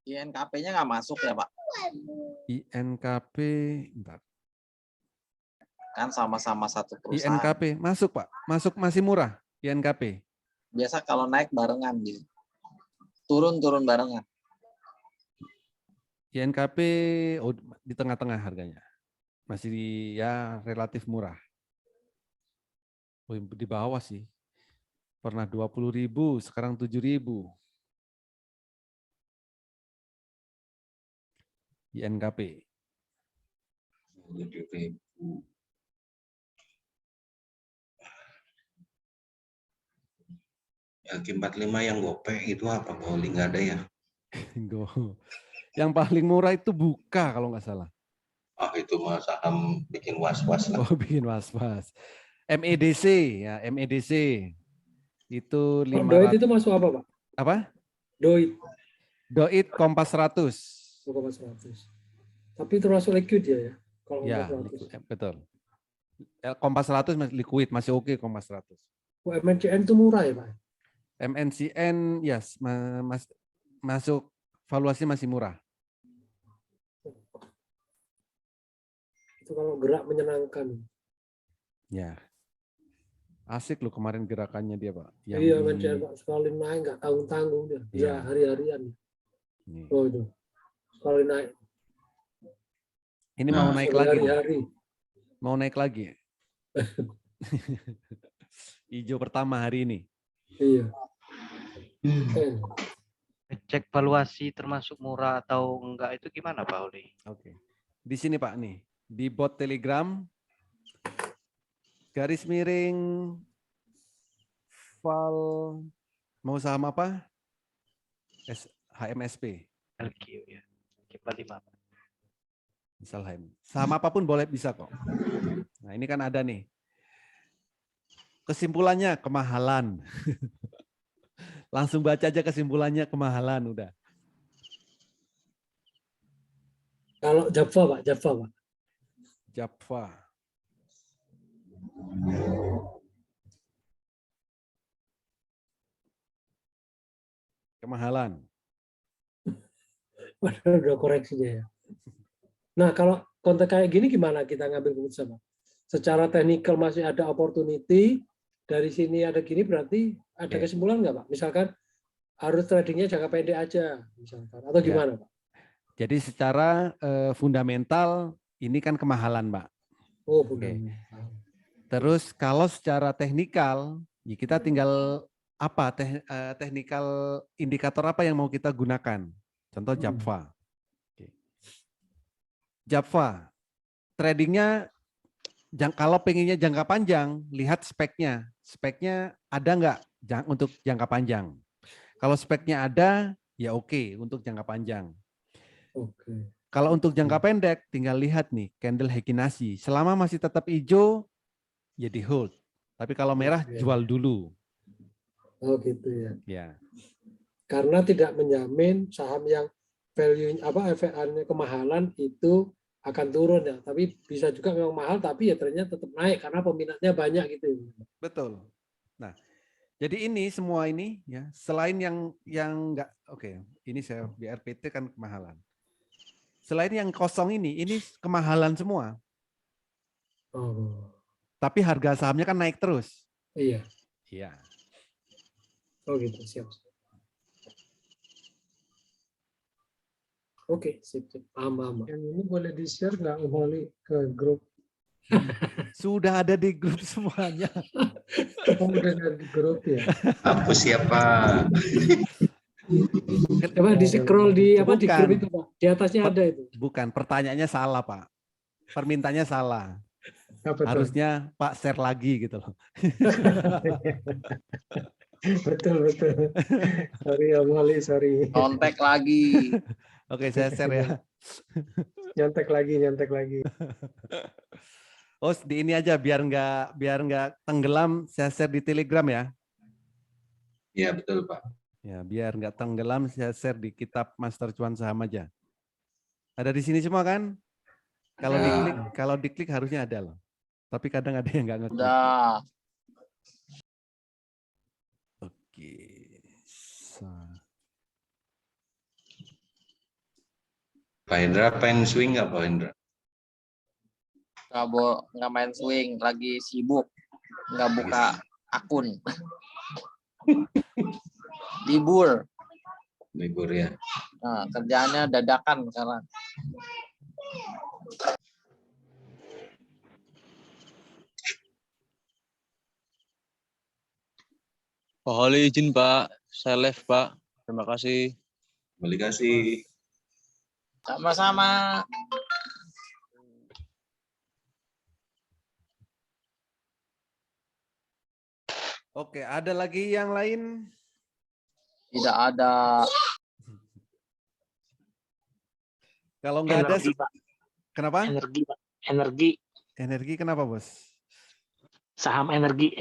INKP-nya nggak masuk ya Pak? INKP, bentar. Kan sama-sama satu perusahaan. INKP masuk Pak, masuk masih murah INKP. Biasa kalau naik barengan gitu. Turun barengan. INKP di tengah-tengah harganya. Masih ya relatif murah. Di bawah sih. Pernah 20.000, sekarang 7.000. INKP. LQ45 yang gope itu apa Pak Oli? Nggak ada ya? Yang paling murah itu Buka kalau nggak salah. Ah itu mah saham bikin was-was lah. Oh bikin was-was. MEDC ya, MEDC itu 500. Doit itu masuk apa Pak? Apa? Doit Kompas 100. Kompas 100. Tapi termasuk liquid ya? Kalau ya, Kompas 100. betul. Kompas 100 masih liquid, masih oke Kompas 100. MNCN itu murah ya Pak? MNCN yes, masuk valuasi masih murah. Itu kalau gerak menyenangkan. Ya. Asik loh kemarin gerakannya dia Pak. Iya MNCN Pak, sekali naik nggak tanggung-tanggung dia. Bisa hari-harian. Oh itu. Sekali naik. Ini mau naik lagi. Hari-hari. Mau naik lagi. Hijau pertama hari ini. Iya. Cek valuasi termasuk murah atau enggak itu gimana Pak Oli? Oke. Di sini Pak nih, di bot Telegram garis miring val mau saham apa? HMSP. LQ ya. Coba 5. Misal HM. Saham apapun boleh bisa kok. Nah, ini kan ada nih. Kesimpulannya kemahalan. Langsung baca aja kesimpulannya kemahalan udah. Kalau Java, Pak, Java, Pak. Java. Kemahalan. Waduh, udah koreksinya ya. Nah, kalau konteks kayak gini gimana kita ngambil keputusan, Pak? Secara teknikal masih ada opportunity, dari sini ada gini berarti ada kesimpulan nggak, Pak? Misalkan harus tradingnya jangka pendek aja, misalkan, atau gimana, Pak? Jadi secara fundamental ini kan kemahalan, Pak. Oh, fundamental. Terus kalau secara teknikal, ya kita tinggal apa teknikal indikator apa yang mau kita gunakan. Contoh Java. Java, tradingnya kalau pengennya jangka panjang, lihat speknya. Speknya ada nggak untuk jangka panjang? Kalau speknya ada, ya oke untuk jangka panjang. Oke. Kalau untuk jangka pendek, tinggal lihat nih candle Hekinasi. Selama masih tetap hijau, ya di hold. Tapi kalau merah, jual dulu. Oh gitu ya. Ya. Karena tidak menjamin saham yang value kemahalan itu akan turun ya, tapi bisa juga memang mahal tapi ya ternyata tetap naik karena peminatnya banyak gitu. Betul. Nah, jadi ini semua ini ya, selain yang enggak ini saya BRPT kan kemahalan. Selain yang kosong ini kemahalan semua. Oh. Tapi harga sahamnya kan naik terus. Iya. Iya. Oh gitu, siap. Oke, sip. Paham. Yang ini boleh di-share nggak kembali ke grup? Sudah ada di grup semuanya. Oh, udah ada di grup ya? Hapus siapa? Coba di-scroll di di grup itu, Pak. Di atasnya ada itu. Bukan, pertanyaannya salah, Pak. Permintaannya salah. Harusnya Pak share lagi gitu loh. Betul. Sorry Om Wali, sorry. Kontak lagi. Oke, saya share ya. Nyontek lagi. Oh, di ini aja biar nggak tenggelam, saya share di Telegram ya. Iya, betul, Pak. Ya, biar nggak tenggelam, saya share di kitab Master Cuan Saham aja. Ada di sini semua kan? Kalau diklik harusnya ada loh. Tapi kadang ada yang nggak ngeklik. Udah. Oke. Pak Hendra pengen swing nggak Pak Hendra? Nggak main swing, lagi sibuk, nggak buka akun. Libur ya. Nah, kerjaannya dadakan sekarang. Pak Holi izin Pak, saya live Pak. Terima kasih. Terima kasih. Sama-sama. Oke, ada lagi yang lain? Tidak ada. Kalau nggak ada, Pak. Kenapa? Energi, Pak. Energi kenapa, Bos? Saham energi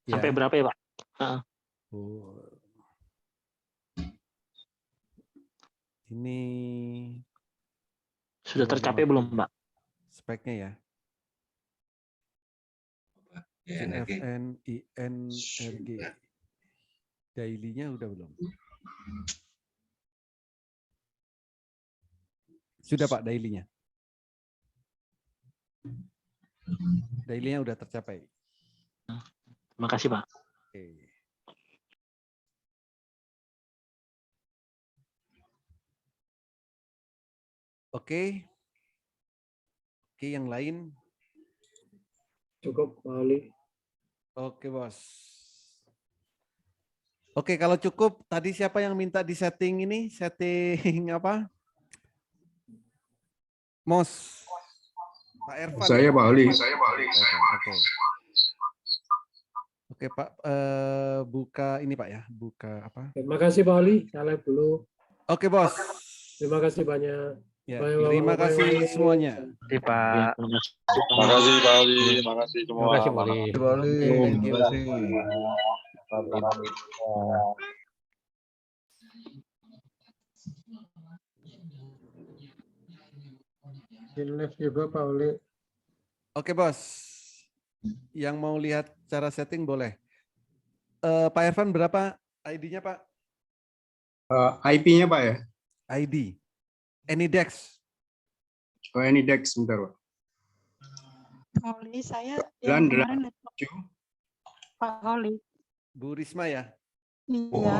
sampai berapa ya, Pak? Ini sudah tercapai belum, Pak? Speknya ya. CFN, INRG. Daily-nya udah belum? Sudah Pak, daily-nya. Daily-nya udah tercapai. Terima kasih Pak. Oke. Oke, yang lain? Cukup, Pak Ali. Oke, Bos. Oke, kalau cukup, tadi siapa yang minta di setting ini? Setting apa? Mos. Pak Ervan. Saya Pak Ali. Oke. Oke Pak, buka ini Pak ya, buka apa? Terima kasih Pak Oli, saya live dulu. Oke bos. Terima kasih banyak. Ya, Bye, terima bye, kasih bye. semuanya. Pak. Terima kasih Pak Ali, terima kasih semua. Terima kasih Pak Oli. Oke, thank you. Terima kasih. Di live juga Pak Oli. Oke bos, yang mau lihat cara setting boleh. Pak Irfan berapa ID-nya Pak? IP-nya Pak ya? ID. Anydex. Oh, Anydex, sebentar Pak. Oli, saya yang kemarin laptop 987. Pak Oli. Bu Risma ya? Iya.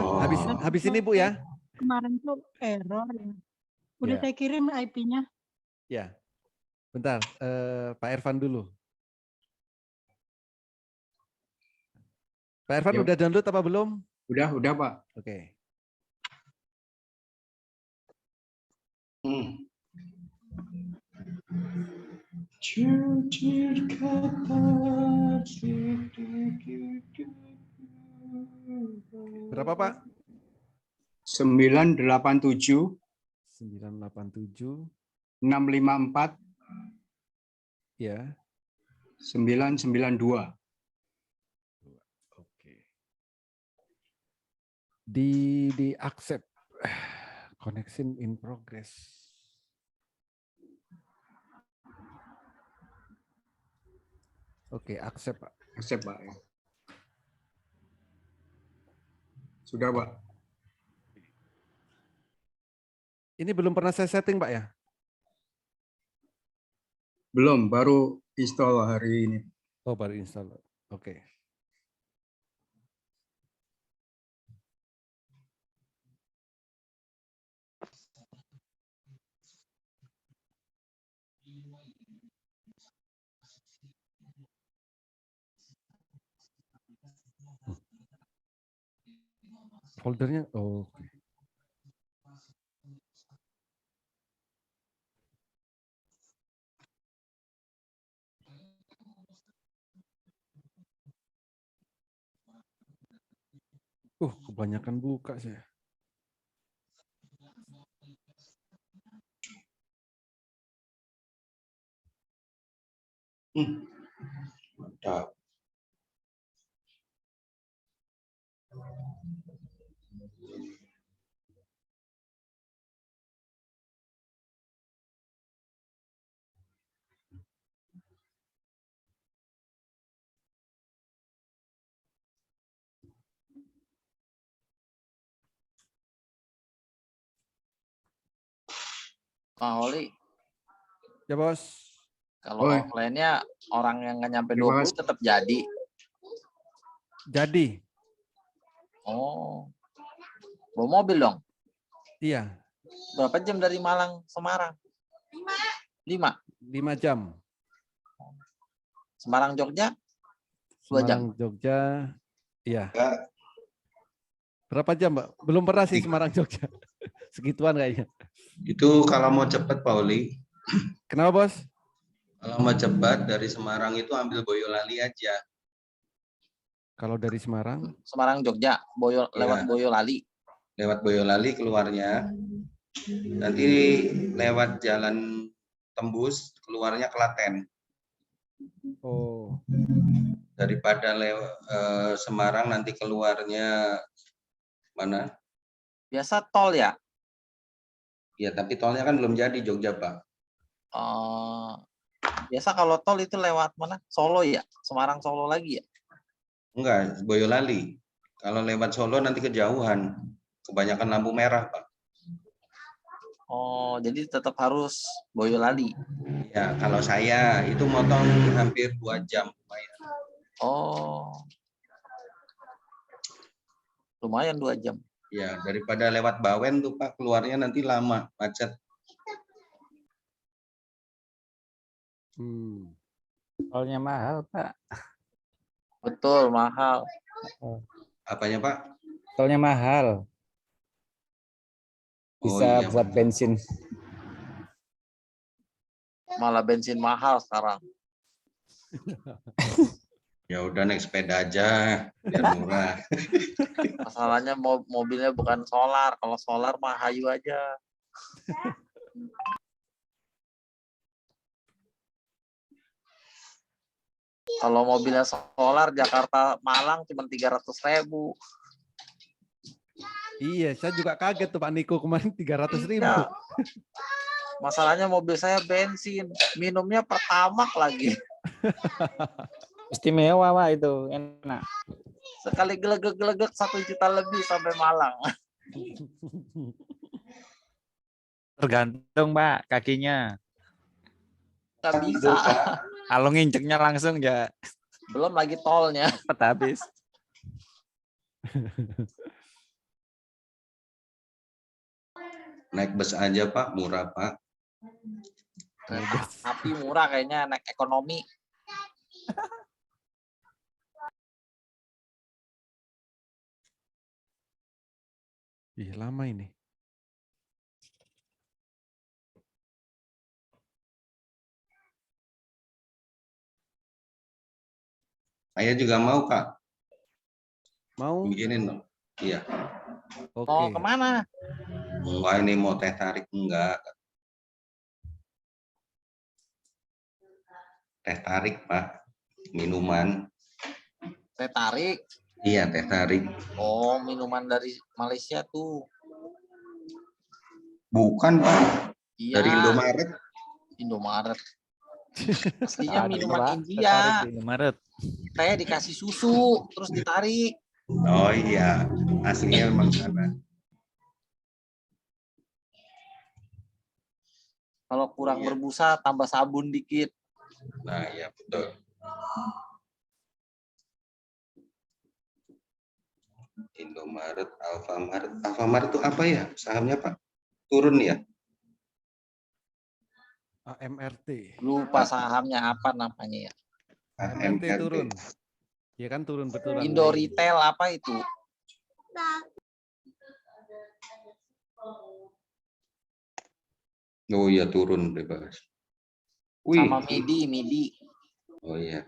Habis ini Bu ya? Kemarin tuh error ya. Udah Ya. saya kirim IP-nya. Ya. Bentar, Pak Irfan dulu. Pak Irfan Ya. udah download apa belum? Udah Pak. Oke. Jujur kata Berapa Pak? 987 987 654 ya. 992. Oke. Di accept. Connection in progress. Oke, accept Pak. Accept Pak. Ya. Sudah Pak. Ini belum pernah saya setting Pak ya? Belum, baru install hari ini. Oh, baru install. Oke. Foldernya, oh, oke. Kebanyakan buka sih. Mantap. Pak Oli, Ya bos. kalau offline-nya orang yang nggak nyampe 20 tetap jadi. Jadi. Oh, bawa mobil dong? Iya. Berapa jam dari Malang Semarang? 5 jam. Semarang Jogja 2 jam. Semarang Jogja, iya. Berapa jam, Mbak? Belum pernah sih Semarang Jogja. Segituan kayaknya. Itu kalau mau cepat, Pak Oli. Kenapa, Bos? Kalau mau cepat dari Semarang itu ambil Boyolali aja. Kalau dari Semarang? Semarang Jogja, lewat Boyolali. Lewat Boyolali keluarnya. Nanti lewat jalan tembus keluarnya Klaten. Oh. Daripada Semarang nanti keluarnya mana? Biasa tol ya? Ya, tapi tolnya kan belum jadi Jogja, Pak. Biasa kalau tol itu lewat mana? Solo ya? Semarang Solo lagi ya? Enggak, Boyolali. Kalau lewat Solo nanti kejauhan. Kebanyakan lampu merah, Pak. Oh, jadi tetap harus Boyolali. Ya, kalau saya itu motong hampir 2 jam. Lumayan. Oh. Lumayan 2 jam. Ya, daripada lewat Bawen tuh Pak, keluarnya nanti lama, macet. Tolnya mahal, Pak. Betul, mahal. Apanya, Pak? Tolnya mahal. Bisa buat bensin. Malah bensin mahal sekarang. Ya udah naik sepeda aja, biar murah. Masalahnya mobilnya bukan solar. Kalau solar mah hayu aja. Kalau mobilnya solar Jakarta Malang cuma 300.000. Iya, saya juga kaget tuh Pak Niko kemarin 300.000. Iya. Masalahnya mobil saya bensin, minumnya Pertamax lagi. Istimewa Pak itu, enak. Sekali gelegek-gelegek 1 juta lebih sampai Malang. Tergantung Pak kakinya. Nggak bisa. Kalau nginjeknya langsung ya. Belum lagi tolnya. Cepet habis. Naik bus aja Pak, murah Pak. Tapi murah kayaknya, naik ekonomi. Ih, lama ini. Saya juga mau Kak. Mau? Bikinin dong. Iya. Oke. Mau kemana? Wah, ini mau teh tarik enggak? Teh tarik Pak, minuman. Teh tarik. Iya, teh tarik. Oh, minuman dari Malaysia tuh. Bukan Pak, Iya. dari Indomaret. Indomaret. Aslinya minuman Pak, India. di Indomaret. Saya dikasih susu, terus ditarik. Oh iya, aslinya memang sana. Kalau kurang berbusa, tambah sabun dikit. Nah, iya betul. Indomaret, Alfamaret. Alfamaret itu apa ya? Sahamnya Pak? Turun ya? AMRT. Lupa sahamnya apa namanya ya. AMRT turun. Ya kan turun betul. Indo Retail apa itu? Oh iya, turun bebas. Wih. Sama MIDI. Oh iya.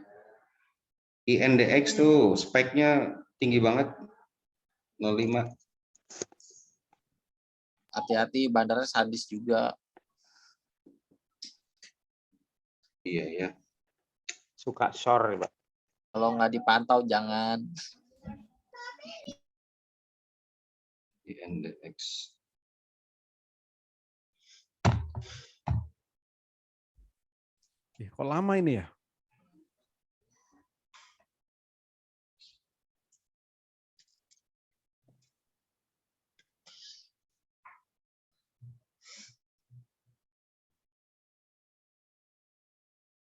INDX tuh speknya tinggi banget. 05. Hati-hati, bandarnya sadis juga. Iya ya. Suka short, Pak. Kalau nggak dipantau jangan. INDX. Kok lama ini ya?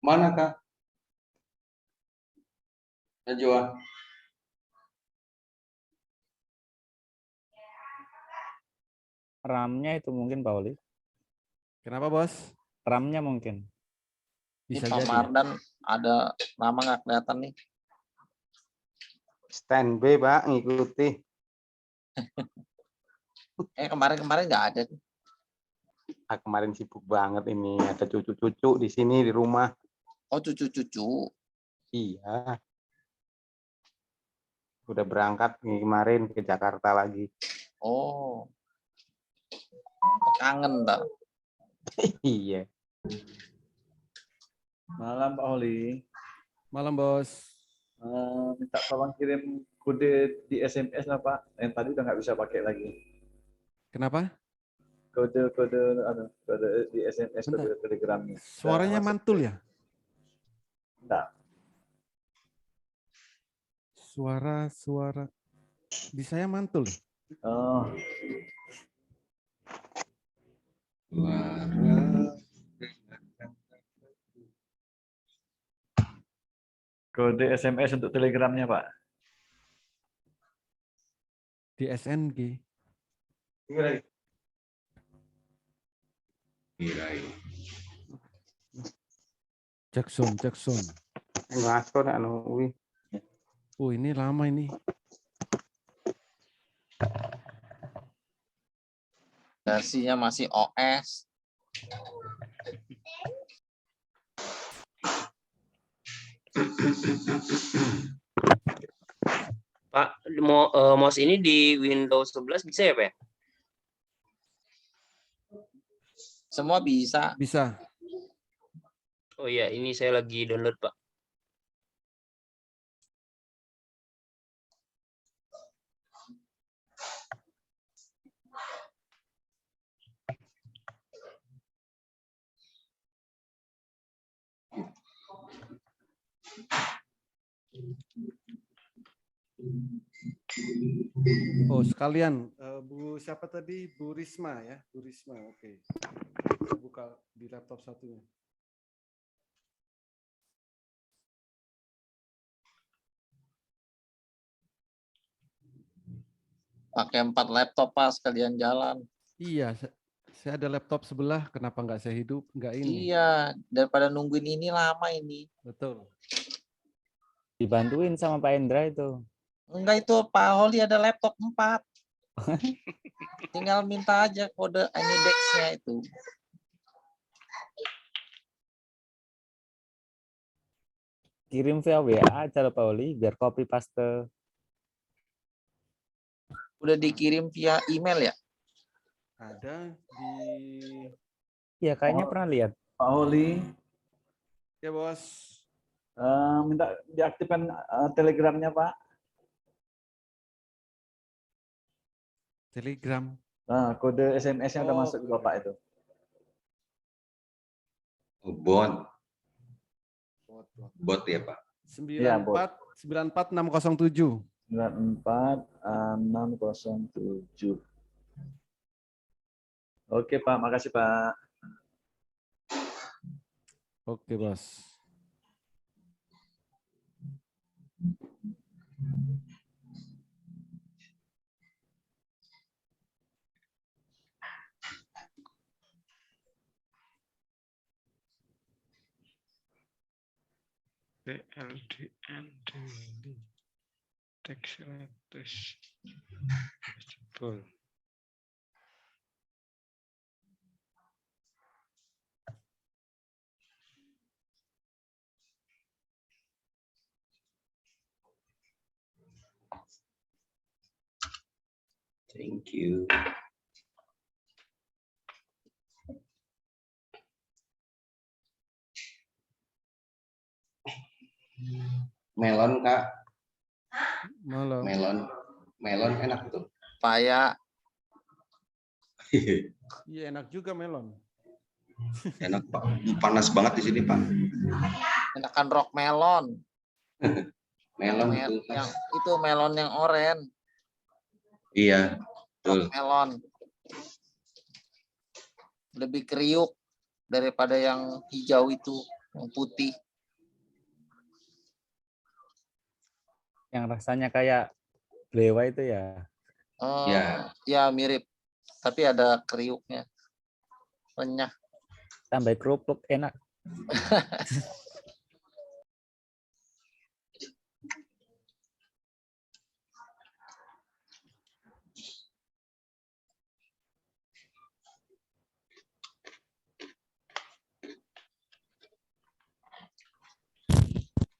Mana Kak? Najwa. RAM-nya itu mungkin Pak Oli. Kenapa Bos? RAM-nya mungkin. Bisa Ini Pak jadi. Mardan ada nama nggak kelihatan nih? Standby Pak, ngikuti. Kemarin nggak ada. Kemarin sibuk banget ini. Ada cucu-cucu di sini di rumah. Oh, cucu-cucu. Iya. Udah berangkat kemarin ke Jakarta lagi. Oh. Kangen ntar. Iya. Malam Pak Oli. Malam Bos. Minta tolong kirim kode di SMS lah Pak. Yang tadi udah nggak bisa pakai lagi. Kenapa? Kode di SMS, kode Telegramnya. Suaranya mantul ya? Enggak. Suara di saya mantul. Oh. Kode SMS untuk Telegramnya Pak. Di SNG. Jackson. Oh, ini lama ini. Versinya masih OS. Pak, mouse ini di Windows 11 bisa ya, Pak? Semua bisa. Bisa. Oh iya, ini saya lagi download, Pak. Oh, sekalian, Bu siapa tadi? Bu Risma ya, Bu Risma. Oke. Saya buka di laptop satunya. Pakai 4 laptop Pak sekalian jalan. Iya, saya ada laptop sebelah. Kenapa nggak saya hidup? Nggak ini. Iya, daripada nungguin ini lama ini. Betul. Dibantuin sama Pak Endra itu. Enggak, itu Pak Holi ada laptop 4. Tinggal minta aja kode AnyDex-nya itu. Kirim via WA aja loh Pak Oli, biar copy paste. Udah dikirim via email ya? Ada di... Ya kayaknya pernah lihat. Pak Holi. Ya bos. Minta diaktifkan telegramnya Pak. Telegram. Nah, kode SMS-nya udah masuk ke Bapak itu. Bot. Bot ya Pak. 94607. 94607. Oke Pak, makasih Pak. Oke bos. PLDN teks betul. Thank you. Melon Kak. Melon enak tuh. Paya. Iya enak juga melon. Enak Pak. Panas banget di sini Pak. Enakan rock melon. Melon yang itu melon yang oranye. Iya, betul. Rock melon. Lebih kriuk daripada yang hijau itu, yang putih. Yang rasanya kayak blewa itu ya. Ya mirip, tapi ada kriuknya, renyah. Tambah kerupuk enak.